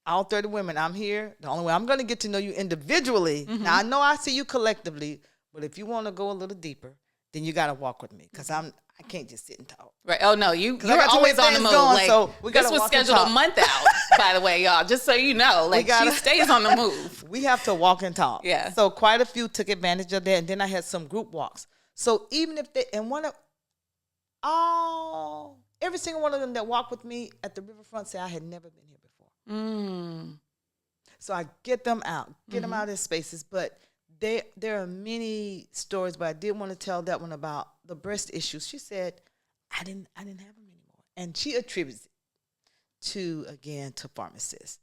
All 30 women, I'm here. The only way I'm going to get to know you individually. Mm-hmm. Now, I know I see you collectively, but if you want to go a little deeper, then you got to walk with me because I can't just sit and talk. Right. Oh, no. You're always on the move. So this was scheduled a month out, by the way, y'all, just so you know. Like, she stays on the move. We have to walk and talk. Yeah. So quite a few took advantage of that, and then I had some group walks. So even if every single one of them that walked with me at the riverfront say I had never been here before. So I get them out, them out in spaces, but there are many stories, but I did want to tell that one about the breast issues. She said, I didn't have them anymore. And she attributes it to FarmaSis.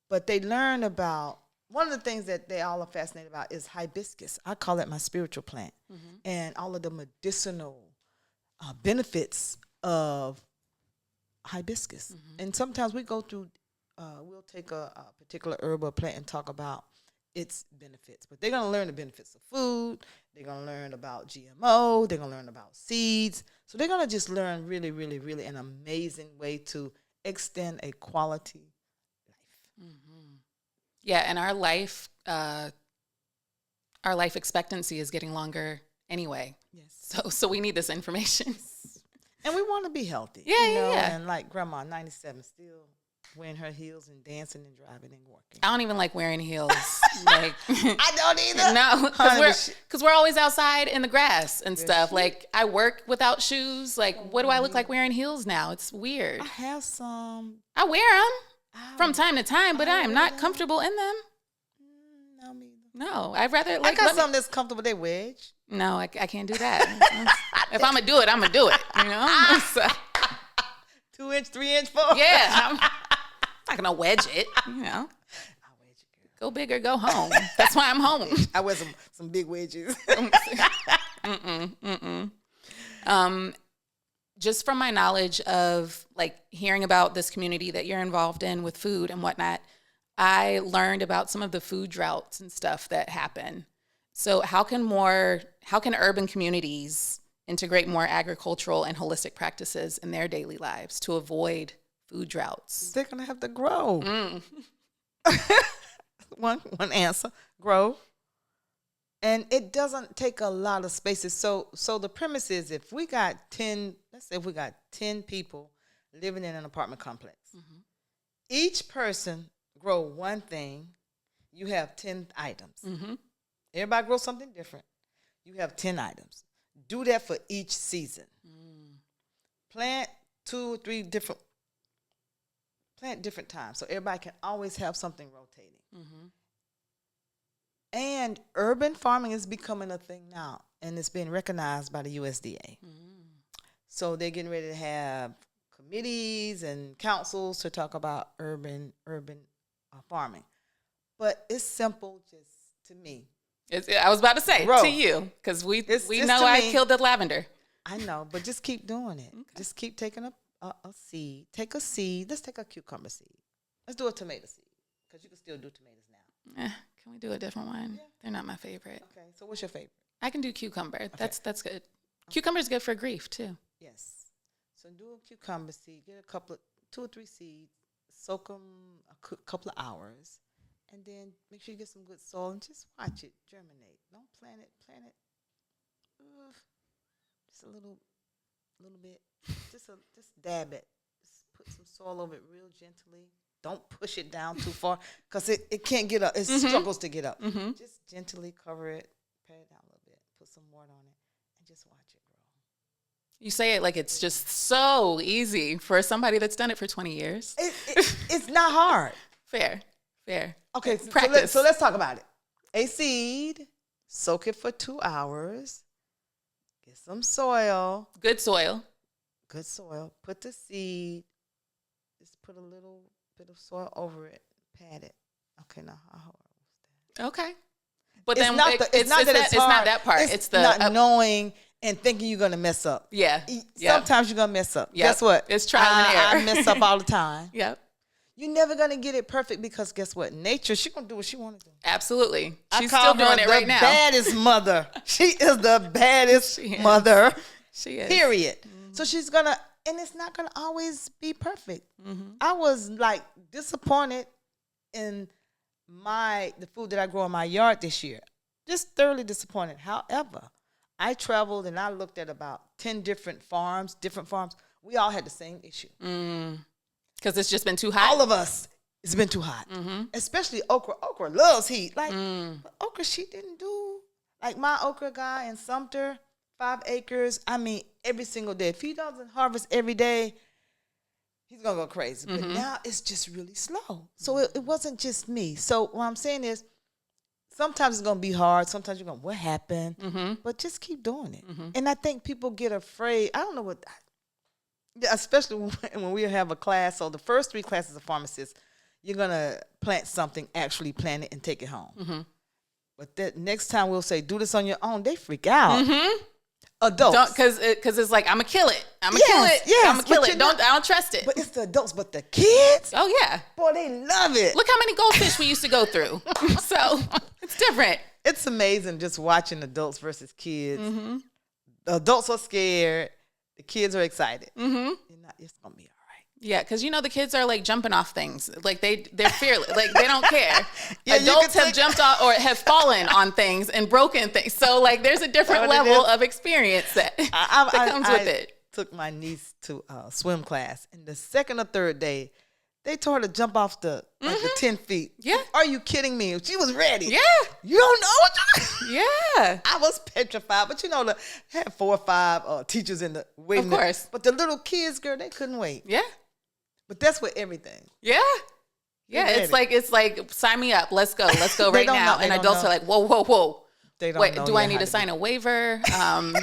But they learn about, one of the things that they all are fascinated about is hibiscus. I call it my spiritual plant. Mm-hmm. And all of the medicinal benefits of hibiscus. Mm-hmm. And sometimes we go through, we'll take a particular herb or plant and talk about its benefits. But they're going to learn the benefits of food. They're going to learn about GMO. They're going to learn about seeds. So they're going to just learn really, really, really an amazing way to extend a quality life. Mm-hmm. Yeah, and our life expectancy is getting longer anyway. Yes. So we need this information. And we want to be healthy. Yeah. And like Grandma, 97, still wearing her heels and dancing and driving and working. I don't even like wearing heels. I don't either. No, because we're always outside in the grass and stuff. Like, I work without shoes. Like, what do I look like wearing heels now? It's weird. I have some. I wear them from time to time, but I am not comfortable in them. No, me either. No, I'd rather I got something that's comfortable. They wedge. No, I can't do that. If I'm gonna do it, I'm gonna do it. You know. So. 2 inch, 3 inch, 4. Yeah, I'm not gonna wedge it. You know. I'll wedge it, girl. Go big or go home. That's why I'm home. I wear some big wedges. Just from my knowledge of like hearing about this community that you're involved in with food and whatnot, I learned about some of the food droughts and stuff that happen. So how can urban communities integrate more agricultural and holistic practices in their daily lives to avoid food droughts? They're going to have to grow. One answer, grow. And it doesn't take a lot of spaces. So the premise is if we got 10 people living in an apartment complex, each person grow one thing, you have 10 items. Everybody grows something different. You have 10 items. do that for each season. Plant 2 or 3 different times so everybody can always have something rotating. And urban farming is becoming a thing now, and it's being recognized by the USDA. So they're getting ready to have committees and councils to talk about urban farming. But it's simple, just to me. I was about to say Bro, to you, because we it's know to I me. killed the lavender. I know, but just keep doing it. Okay. Just keep taking a seed. Take a seed. Let's take a cucumber seed. Let's do a tomato seed, because you can still do tomatoes now. Can we do a different one? Yeah. They're not my favorite. Okay, so what's your favorite? I can do cucumber. That's good. Cucumber's good for grief too. Yes. So do a cucumber seed. Get a couple of 2 or 3 seeds. Soak them a couple of hours, and then make sure you get some good soil and just watch it germinate. Don't plant it. Just a little bit. Just dab it. Just put some soil over it real gently. Don't push it down too far, because it can't get up. It struggles to get up. Just gently cover it, pat it down a little bit, put some water on it, and just watch it grow. You say it like it's just so easy for somebody that's done it for 20 years. It's not hard. Fair. Okay, Practice. so let's talk about it. A seed, soak it for 2 hours, get some soil, Good soil. good soil, put the seed, just put a little bit of soil over it, pat it. Okay, now how hard was that? Okay. But It's then not it's not that part. It's the not knowing and thinking you're going to mess up. Yeah. Sometimes you're going to mess up. Yep. Guess what? It's trial and error. I mess up all the time. Yep. You're never going to get it perfect, because guess what? Nature, she's going to do what she want to do. Absolutely. I She's call still her doing it the right now. baddest mother. She is the baddest She is. mother, She is. period. So she's going to, and it's not going to always be perfect. I was like disappointed in the food that I grow in my yard this year. Just thoroughly disappointed. However, I traveled and I looked at about 10 different farms. We all had the same issue. Because it's just been too hot. All of us, it's been too hot. Especially okra. Okra loves heat. Like, but okra, she didn't do. Like my okra guy in Sumter, 5 acres. I mean, every single day. If he doesn't harvest every day, he's going to go crazy. But now it's just really slow. So it wasn't just me. So what I'm saying is, sometimes it's going to be hard. Sometimes you're going, what happened? But just keep doing it. And I think people get afraid. I don't know what, especially when we have a class. So the first 3 classes of FarmaSis, you're going to plant something, actually plant it and take it home. But that next time we'll say, do this on your own. They freak out. Adults. Because it's like, I'm going to kill it. I'm going to kill it. Yes, I'm going to kill but it. I don't trust it. But it's the adults. But the kids, Oh, yeah. boy, they love it. Look how many goldfish we used to go through. So it's different. It's amazing just watching adults versus kids. The adults are scared. The kids are excited. It's going to be all right. Yeah, because the kids are like jumping off things. Like they're fearless. Like they don't care. Yeah, you Adults can have jumped off or have fallen on things and broken things. So like there's a different That's what it level is. of experience that comes with it. Took my niece to swim class, and the second or third day, they told her to jump off the 10 feet. Yeah. Are you kidding me? She was ready. Yeah. You don't know what you Yeah. I was petrified, but had 4 or 5 teachers in the waiting. Of course. But the little kids, girl, they couldn't wait. Yeah. But that's with everything. Yeah. Yeah. They're It's like sign me up. Let's go. Let's go They right don't now. know. They And don't adults know. are like, whoa. They don't Wait, know do I yet need how to sign a waiver? Am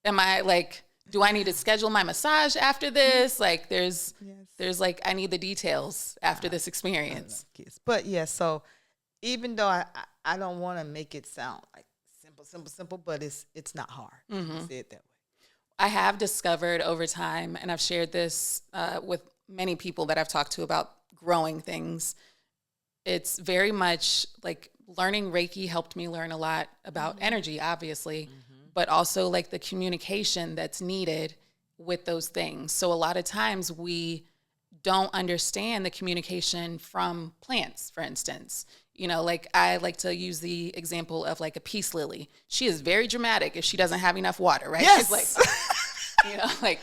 I like, do I need to schedule my massage after this? Like there's like, I need the details after this experience. kids. But yeah, so even though I don't want to make it sound like simple, but it's not hard. Say it that way. I have discovered over time, and I've shared this with many people that I've talked to about growing things. It's very much like learning Reiki helped me learn a lot about energy, obviously, but also like the communication that's needed with those things. So a lot of times we don't understand the communication from plants, for instance. Like I like to use the example of like a peace lily. She is very dramatic if she doesn't have enough water, right? Yes. She's like,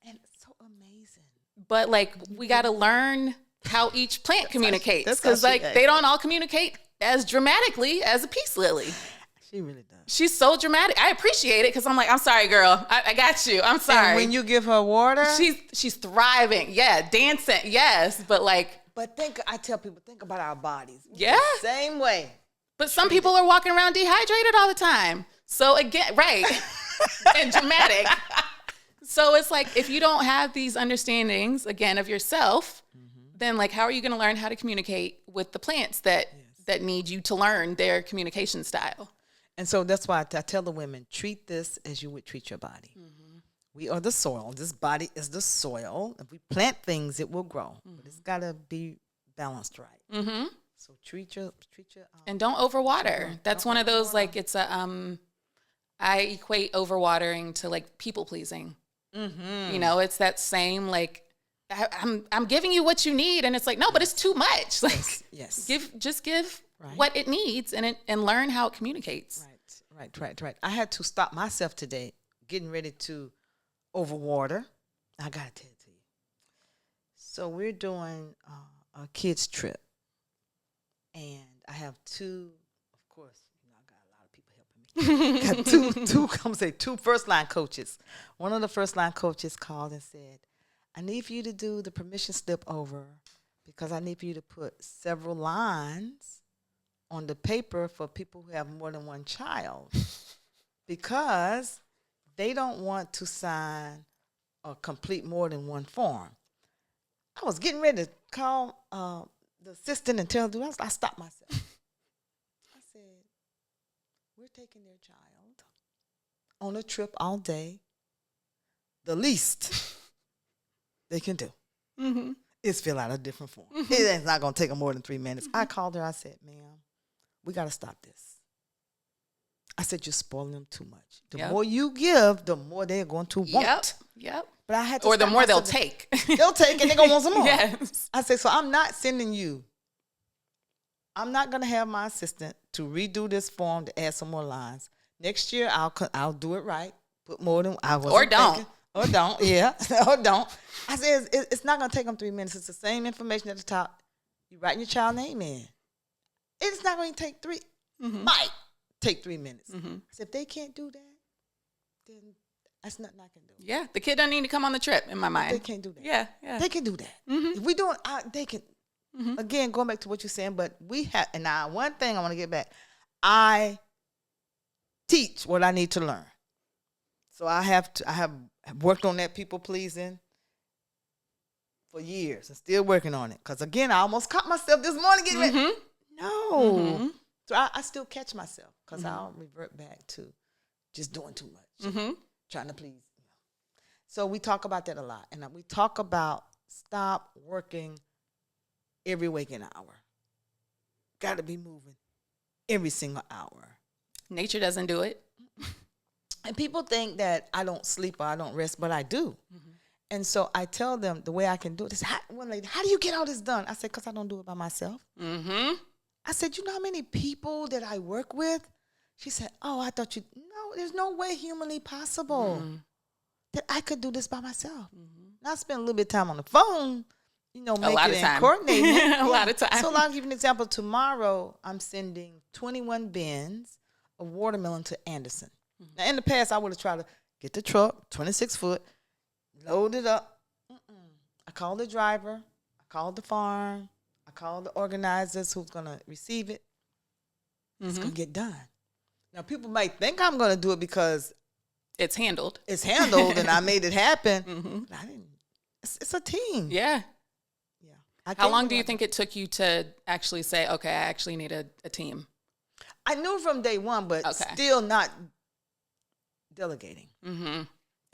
And it's so amazing. but like we got to learn how each plant communicates, that's how because she like acts. they don't all communicate as dramatically as a peace lily. She really does. She's so dramatic. I appreciate it because I'm like, I'm sorry, girl. I got you. I'm sorry. And when you give her water, she's thriving. Yeah, dancing. Yes, but like. But I tell people, think about our bodies. Yeah. The same way. But some people are walking around dehydrated all the time. So again, right. And dramatic. So it's like, if you don't have these understandings, again, of yourself, then like, how are you going to learn how to communicate with the plants that need you to learn their communication style? And so that's why I tell the women, treat this as you would treat your body. We are the soil. This body is the soil. If we plant things, it will grow. But it's got to be balanced right. So treat your and don't overwater. That's one of those, like, it's I equate overwatering to like people pleasing. You know, it's that same, like, I'm giving you what you need, and it's like, no, but it's too much. Like, yes. give what it needs, and learn how it communicates. Right. I had to stop myself today, getting ready to overwater. I gotta tell it to you. So we're doing a kids trip, and I have two. Of course, you know, I got a lot of people helping me. Got two first line coaches. One of the first line coaches called and said, I need for you to do the permission slip over because I need for you to put several lines on the paper for people who have more than one child because they don't want to sign or complete more than one form. I was getting ready to call the assistant and tell her, I stopped myself. I said, we're taking their child on a trip all day. The least they can do is fill out a different form. It's not going to take them more than 3 minutes. I called her. I said, ma'am, we got to stop this. I said, you're spoiling them too much. The more you give, the more they're going to want. Yep. But I had to or the more they'll myself. take. They'll take and they're going to want some more. Yes. I said, so I'm not sending you. I'm not going to have my assistant to redo this form to add some more lines. Next year, I'll do it right. Put more than I was. Or don't. Thinking. Or don't, yeah. Or don't. I said, it's not going to take them 3 minutes. It's the same information at the top. You writing your child name in. It's not going to take might take 3 minutes. I said, if they can't do that, then that's nothing I can do. Yeah, the kid doesn't need to come on the trip, in my mind. They can't do that. Yeah. They can do that. If we do it, they can. Again, going back to what you're saying, but we have, and now one thing I want to get back. I teach what I need to learn. So I have worked on that people pleasing for years and still working on it. Because again, I almost caught myself this morning getting ready. No. So I still catch myself because I'll revert back to just doing too much, trying to please. So we talk about that a lot. And we talk about stop working every waking hour. Got to be moving every single hour. Nature doesn't do it. And people think that I don't sleep or I don't rest, but I do. And so I tell them the way I can do it is, one lady, how do you get all this done? I said, because I don't do it by myself. I said, you know how many people that I work with? She said, oh, I thought no, there's no way humanly possible that I could do this by myself. Now I spend a little bit of time on the phone, making and coordinating. A lot of time. So I'll give you an example. Tomorrow, I'm sending 21 bins of watermelon to Anderson. Now, in the past, I would have tried to get the truck, 26 foot, load it up. I called the driver. I called the farm. I called the organizers who's going to receive it. It's going to get done. Now, people might think I'm going to do it because it's handled. And I made it happen. But I didn't. It's a team. Yeah. How long do you think it took you to actually say, okay, I actually need a team? I knew from day one, but still not delegating. And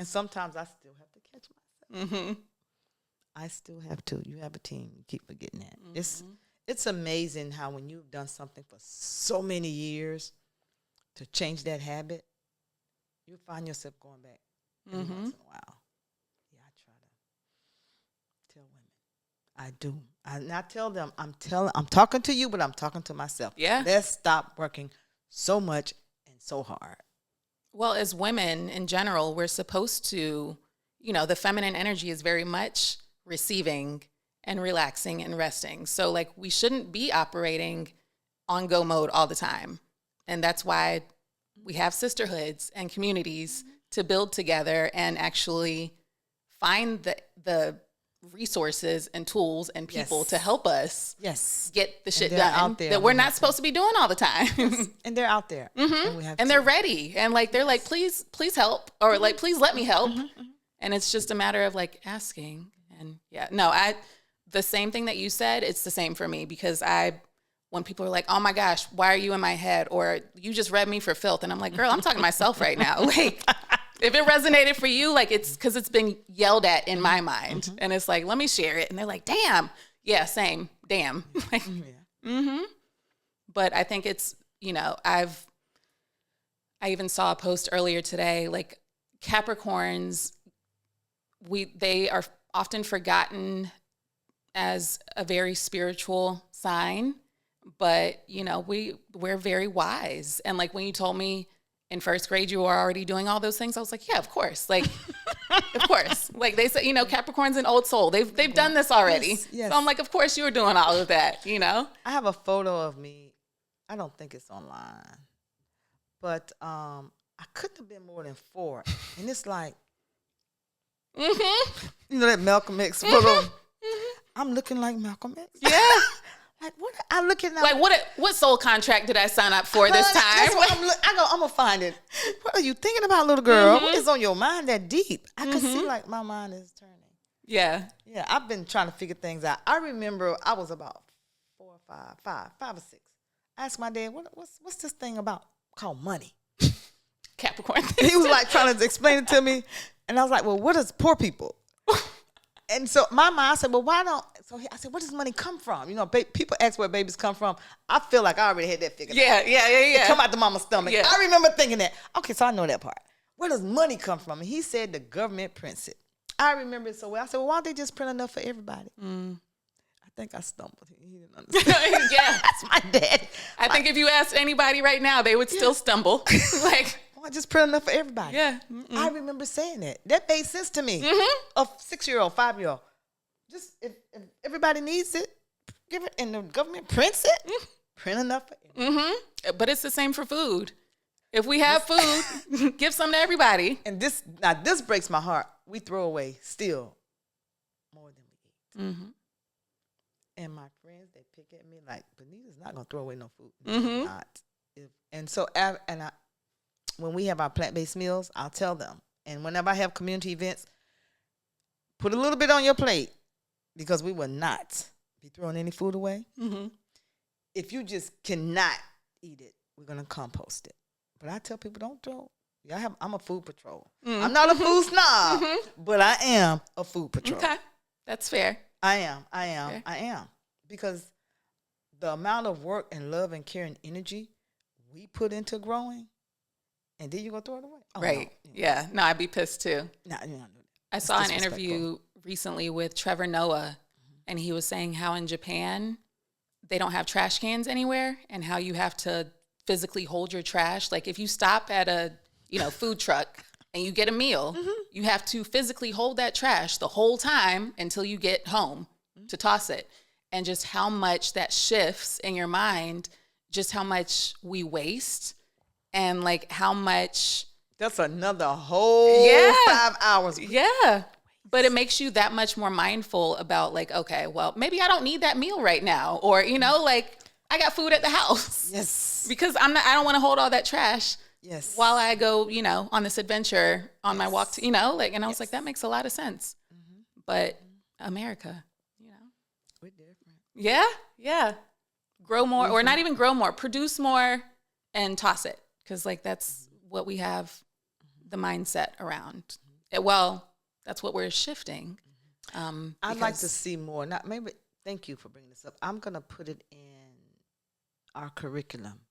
sometimes I still have to catch myself. I still have to. You have a team. You keep forgetting that. It's amazing how when you've done something for so many years, to change that habit, you find yourself going back every once in a while. Yeah, I try to tell women. I do. I tell them, I'm talking to you, but I'm talking to myself. Yeah. Let's stop working so much and so hard. Well, as women in general, we're supposed to, the feminine energy is very much receiving and relaxing and resting. So like we shouldn't be operating on go mode all the time. And that's why we have sisterhoods and communities to build together and actually find the resources and tools and people to help us get the shit done out there that we're not supposed to be doing all the time. And they're out there. And they're ready. And like, they're like, please help. Or like, please let me help. And it's just a matter of like asking. And the same thing that you said, it's the same for me because when people are like, oh my gosh, why are you in my head? Or you just read me for filth. And I'm like, girl, I'm talking to myself right now. Like, if it resonated for you, like it's because it's been yelled at in my mind. And it's like, let me share it. And they're like, damn. Yeah, same. Damn. Like, But I think it's, I even saw a post earlier today, like Capricorns, they are often forgotten as a very spiritual sign, but we're very wise. And like when you told me in first grade you were already doing all those things, I was like, yeah, of course. Like, of course. Like they say, Capricorn's an old soul. They've done this already. Yes. So I'm like, of course you were doing all of that, I have a photo of me. I don't think it's online, but I couldn't have been more than 4. And it's like, that Malcolm X photo. I'm looking like Malcolm X. Yeah. Like what? I'm looking at like what soul contract did I sign up for this time? That's what I'm gonna find it. What are you thinking about, little girl? What is on your mind that deep? I could see like my mind is turning. Yeah. Yeah. I've been trying to figure things out. I remember I was about 4 or 5 or 6. I asked my dad, what's this thing about called money? Capricorn. He was like trying to explain it to me, and I was like, well, what is poor people? And so my mind said, well, why don't? So I said, where does money come from? People ask where babies come from. I feel like I already had that figured out. Yeah. It come out the mama's stomach. Yeah. I remember thinking that. Okay, so I know that part. Where does money come from? And he said the government prints it. I remember it so well. I said, well, why don't they just print enough for everybody? I think I stumbled. He didn't understand. Yeah. That's my dad. I think if you asked anybody right now, they would still stumble. Like, I just print enough for everybody. Yeah. I remember saying that. That made sense to me. A 6-year-old, 5-year-old. Just if everybody needs it, give it, and the government prints it, print enough for everybody. But it's the same for food. If we have food, give some to everybody. And this breaks my heart. We throw away still more than we eat. And my friends, they pick at me like, Bonita's not gonna throw away no food. Not. When we have our plant-based meals, I'll tell them. And whenever I have community events, put a little bit on your plate because we will not be throwing any food away. If you just cannot eat it, we're going to compost it. But I tell people, don't throw. I'm a food patrol. I'm not a food snob, but I am a food patrol. Okay. That's fair. I am. Because the amount of work and love and care and energy we put into growing, and then you're going to throw it away? Oh, right. No. Yeah. No, I'd be pissed too. No, I saw an interview recently with Trevor Noah, and he was saying how in Japan, they don't have trash cans anywhere and how you have to physically hold your trash. Like if you stop at a, food truck and you get a meal, you have to physically hold that trash the whole time until you get home to toss it. And just how much that shifts in your mind, just how much we waste and like how much. That's another whole 5 hours. Yeah. But it makes you that much more mindful about like, okay, well, maybe I don't need that meal right now. Or, like I got food at the house. Yes. Because I don't want to hold all that trash. Yes. While I go, on this adventure on my walk to, and I was like, that makes a lot of sense. But America, we're different. Yeah. Yeah. Grow more or not even grow more, produce more and toss it. Cause like that's what we have the mindset around. Well, that's what we're shifting. I'd like to see more. Thank you for bringing this up. I'm going to put it in our curriculum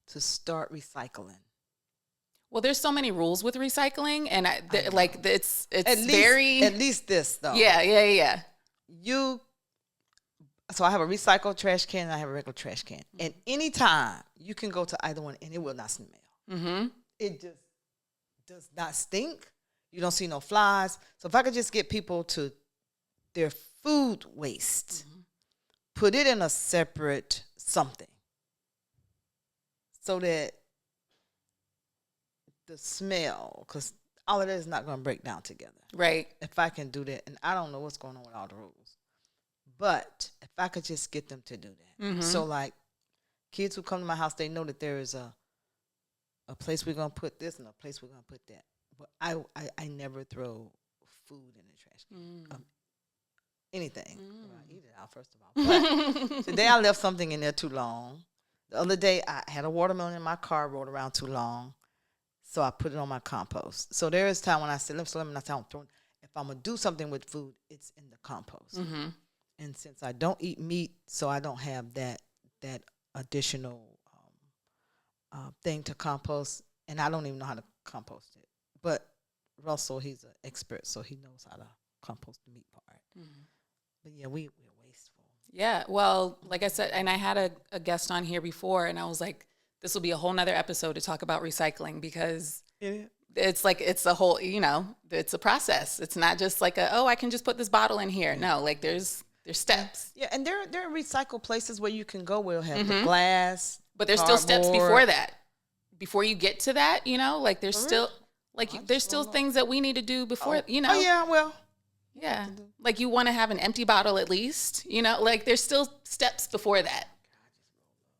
to start recycling. Well, there's so many rules with recycling, and it's at least this though. Yeah. So I have a recycled trash can and I have a regular trash can, and anytime you can go to either one and it will not smell. It just does not stink. You don't see no flies. So if I could just get people to their food waste, put it in a separate something so that the smell, because all of that is not going to break down together. Right. If I can do that, and I don't know what's going on with all the rules, but if I could just get them to do that. Mm-hmm. So like kids who come to my house, they know that there is a place we're going to put this and a place we're going to put that. But I never throw food in the trash can. Anything. Well, I eat it out first of all. But today I left something in there too long. The other day I had a watermelon in my car, rolled around too long. So I put it on my compost. So there is time when I said, let me not say if I'm going to do something with food, it's in the compost. Mm-hmm. And since I don't eat meat, so I don't have that additional thing to compost, and I don't even know how to compost it. But Russell, he's an expert, so he knows how to compost the meat part. Mm-hmm. But yeah, we're wasteful. Yeah, well, like I said, and I had a guest on here before, and I was like, this will be a whole nother episode to talk about recycling, because it's like, it's a whole, it's a process. It's not just like I can just put this bottle in here. No, like there's steps. Yeah, and there are recycle places where you can go where you'll have the glass. But there's still steps before that. Before you get to that, like there's still there's still things that we need to do before, Oh yeah, well. Yeah. Like you want to have an empty bottle at least, like there's still steps before that.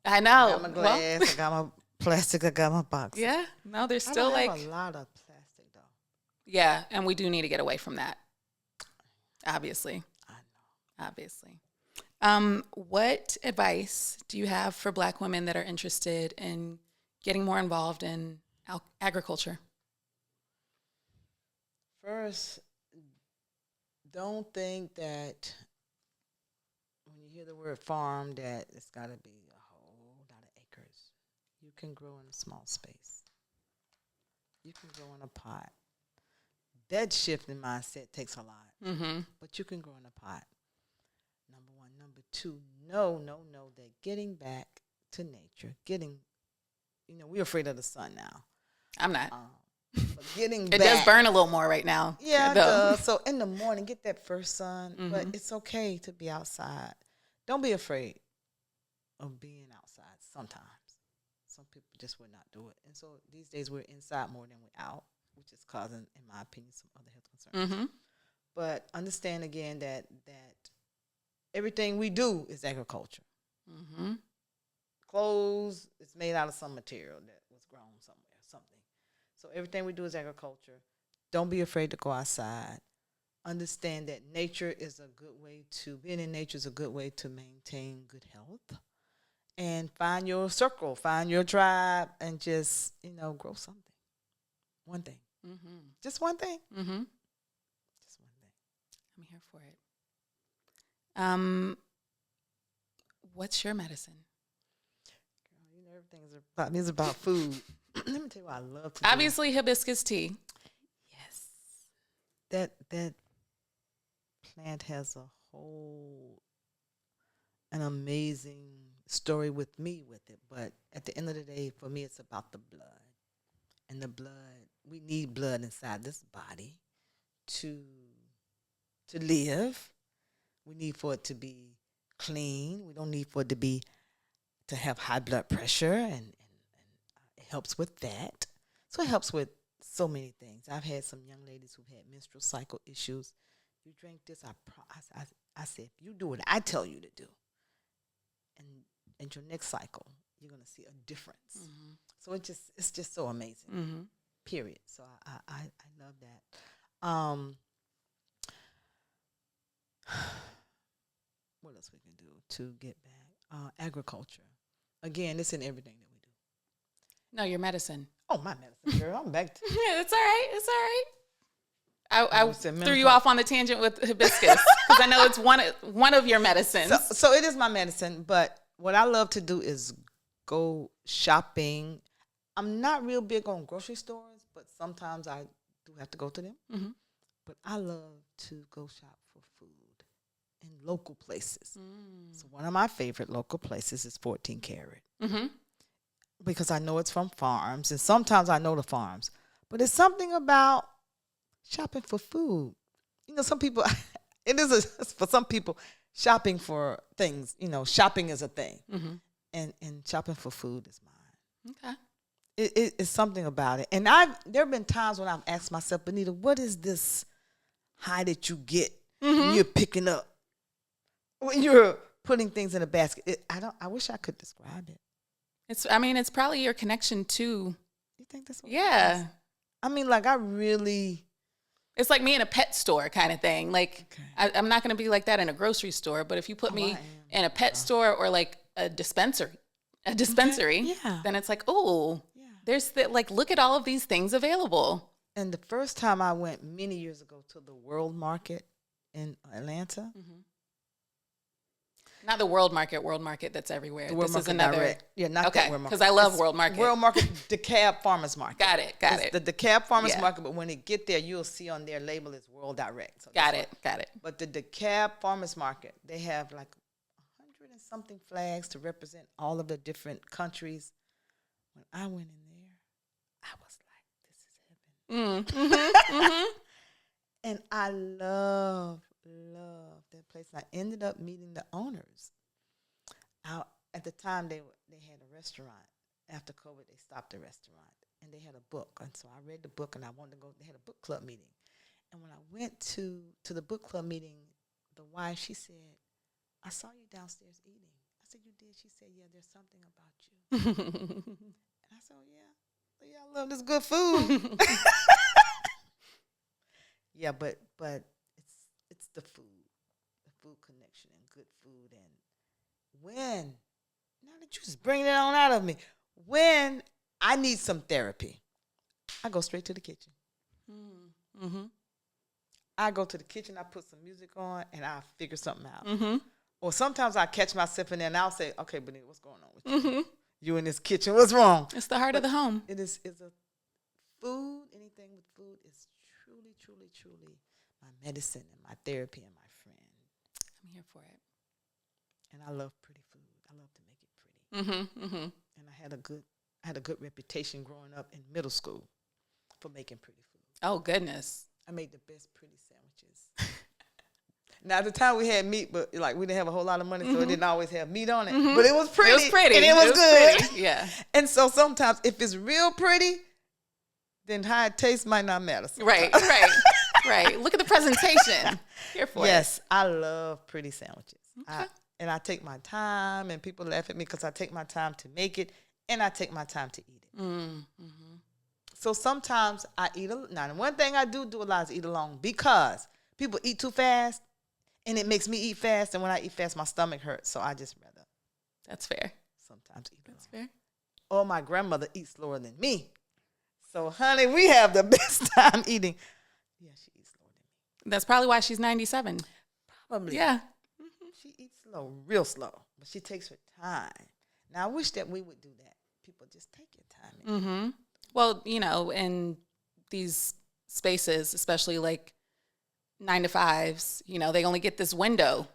I know. I got my glass, I got my plastic, I got my box. Yeah. No, there's still I have a lot of plastic though. Yeah, and we do need to get away from that. Obviously. I know. Obviously. What advice do you have for Black women that are interested in getting more involved in agriculture? First, don't think that when you hear the word farm that it's got to be a whole lot of acres. You can grow in a small space. You can grow in a pot. That shift in mindset takes a lot, but you can grow in a pot. Number one. Number two, no, that getting back to nature, we're afraid of the sun now. I'm not. But getting it back. Does burn a little more right now. Yeah, it does. So in the morning, get that first sun. But it's okay to be outside. Don't be afraid of being outside sometimes. Some people just would not do it. And so these days we're inside more than we're out, which is causing, in my opinion, some other health concerns. But understand again that everything we do is agriculture. Clothes is made out of some material that was grown somewhere, something. So everything we do is agriculture. Don't be afraid to go outside. Understand that nature is a good way being in nature is a good way to maintain good health. And find your circle, find your tribe, and just, grow something. One thing. Just one thing. Just one thing. I'm here for it. What's your medicine? Girl, everything is about me. It's about food. Let me tell you what I love to Obviously, hibiscus tea. Yes. That plant has an amazing story with me with it. But at the end of the day, for me, it's about the blood. And the blood, we need blood inside this body to live. We need for it to be clean. We don't need for it to have high blood pressure, and it helps with that. So it helps with so many things. I've had some young ladies who've had menstrual cycle issues. You drink this, I said, if you do what I tell you to do, and your next cycle, you're gonna see a difference. So it's just so amazing. Period. So I love that. What else we can do to get back? Agriculture. Again, it's in everything that we do. No, your medicine. Oh, my medicine, girl. I'm back to Yeah, it's all right. It's all right. I threw you off on the tangent with hibiscus because I know it's one of your medicines. So it is my medicine, but what I love to do is go shopping. I'm not real big on grocery stores, but sometimes I do have to go to them. But I love to go shop for food in local places. So one of my favorite local places is 14 Carat. Because I know it's from farms, and sometimes I know the farms. But it's something about shopping for food. Some people, for some people, shopping for things, shopping is a thing. And shopping for food is mine. Okay. It's something about it. And there have been times when I've asked myself, Bonita, what is this high that you get when you're picking up, when you're putting things in a basket? I wish I could describe it. It's probably your connection to. You think that's what Yeah. it is? I mean, like, I really. It's like me in a pet store kind of thing. Like, Okay. I'm not going to be like that in a grocery store, but if you put me in a pet store or like a dispensary, Yeah. then it's like, oh, there's look at all of these things available. And the first time I went many years ago to the World Market in Atlanta. Not the World Market that's everywhere. The World This Market is another. Direct. Yeah, not Okay, that World Market. because I love It's World Market. World Market, DeKalb Farmers Market. Got it. It's the DeKalb Farmers Yeah. Market, but when you get there, you'll see on their label is World Direct. So Got that's it. But the DeKalb Farmers Market, they have like 100 and something flags to represent all of the different countries. When I went in there, I was like, this is heaven. And I love that place. I ended up meeting the owners. At the time, they had a restaurant. After COVID, they stopped the restaurant, and they had a book. And so I read the book, and I wanted to go. They had a book club meeting. And when I went to the book club meeting, the wife, she said, I saw you downstairs eating. I said, you did? She said, yeah, there's something about you. And I said, oh, yeah, I love this good food. Yeah, but it's the food connection and good food. And now that you just bring it on out of me, when I need some therapy, I go straight to the kitchen. I go to the kitchen, I put some music on, and I figure something out. Or sometimes I catch myself in there, and I'll say, okay, Bonita, what's going on with you? You in this kitchen, what's wrong? It's the heart of the home. It's a food, anything with food is truly my medicine and my therapy and my friend. I'm here for it. And I love pretty food. I love to make it pretty. And I had a good reputation growing up in middle school for making pretty food. Oh, goodness. I made the best pretty sandwiches. Now, at the time we had meat, but like we didn't have a whole lot of money, so it didn't always have meat on it. But it was pretty. It was pretty. And it was good. Pretty. Yeah. And so sometimes if it's real pretty, then how it tastes might not matter. Sometimes. Right. Look at the presentation. Here for it. Yes, I love pretty sandwiches. Okay. And I take my time, and people laugh at me because I take my time to make it, and I take my time to eat it. So sometimes I eat now, one thing I do a lot is eat alone because people eat too fast, and it makes me eat fast, and when I eat fast, my stomach hurts, so I just rather. That's fair. Sometimes eat alone. That's fair. Or my grandmother eats slower than me. So, honey, we have the best time eating. Yeah, she eats slower than me. That's probably why she's 97. Probably. Yeah. She eats slow, real slow, but she takes her time. Now, I wish that we would do that. People just take your time. Well, in these spaces, especially like 9 to 5s, they only get this window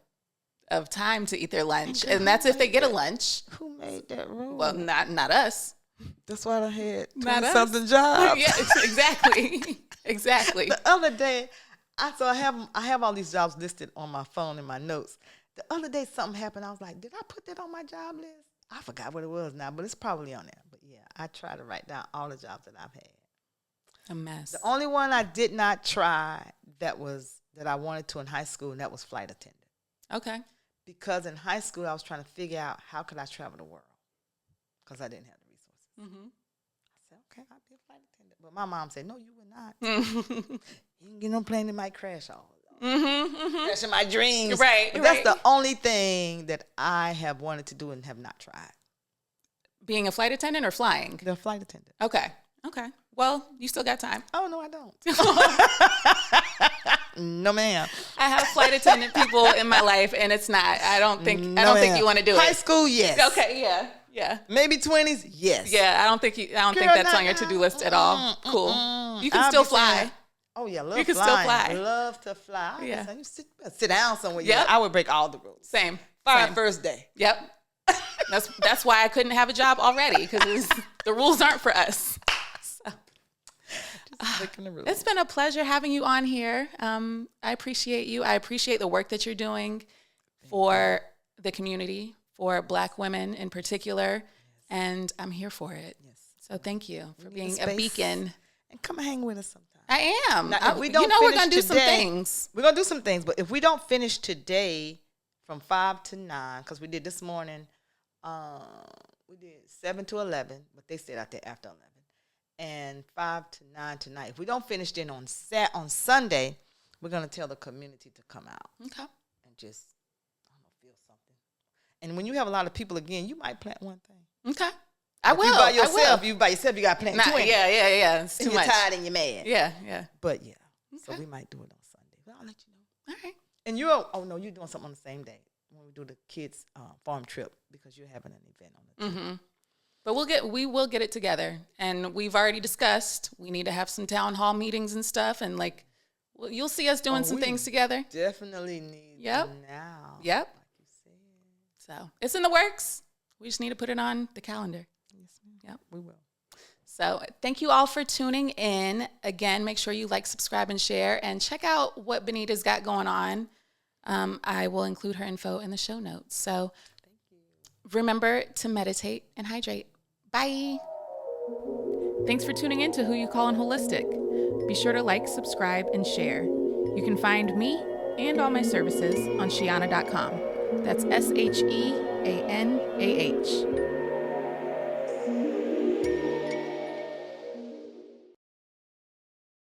of time to eat their lunch. And that's if they get a lunch. Who made that rule? Well, not us. That's why I had Not us. 20-something jobs. Yeah, exactly. The other day, I have all these jobs listed on my phone in my notes. The other day, something happened. I was like, did I put that on my job list? I forgot what it was now, but it's probably on there. But yeah, I try to write down all the jobs that I've had. A mess. The only one I did not try that I wanted to in high school, and that was flight attendant. Okay. Because in high school, I was trying to figure out how could I travel the world because I didn't have the resources. I said, okay, I'll be a flight attendant. But my mom said, no, you would not. You can get on a plane that might crash all. Crashing my dreams. Right. But that's the only thing that I have wanted to do and have not tried. Being a flight attendant or flying? The flight attendant. Okay. Well, you still got time. Oh, no, I don't. No, ma'am. I have flight attendant people in my life, and it's not. I don't think you want to do it. High school, yes. Okay, yeah. Maybe 20s, yes. Yeah, I don't think that's on your to-do list at all. Cool. You can still fly. Oh yeah, You can still fly. Love to fly. Yeah. You sit down somewhere. Yep. Yeah, I would break all the rules. Same. First day. Yep. That's why I couldn't have a job already because the rules aren't for us. Breaking the rules. It's been a pleasure having you on here. I appreciate you. I appreciate the work that you're doing for the community, for Black women in particular, and I'm here for it. Yes. So thank you for We need being the a space. beacon. And come hang with us sometime. I am. Now, if we don't we're finish going to do some today- things. We're going to do some things, but if we don't finish today from 5 to 9, because we did this morning, we did 7 to 11, but they stayed out there after 11, and 5 to 9 tonight. If we don't finish then on Sunday, we're going to tell the community to come out Okay. and just, I don't know, feel something. And when you have a lot of people, again, you might plant one thing. Okay. I If will. You by I yourself, will. you got to plant Nah, 20. yeah. It's too And you're much. tired and you're mad. Yeah. But yeah, so Okay. we might do it on Sunday. But I'll let you know. All right. And you're you're doing something on the same day when we do the kids' farm trip because you're having an event on the Mm-hmm. But we will get it together, and we've already discussed we need to have some town hall meetings and stuff, and you'll see us doing some we things together. Definitely need Yep. them now. Yep. Like you said. So it's in the works. We just need to put it on the calendar. Yes, ma'am. Yep. We will. So thank you all for tuning in. Again, make sure you like, subscribe, and share, and check out what Bonita's got going on. I will include her info in the show notes. So remember to meditate and hydrate. Bye. Thanks for tuning in to Who You Callin' Holistic. Be sure to like, subscribe, and share. You can find me and all my services on Sheanah.com. That's SheANAH.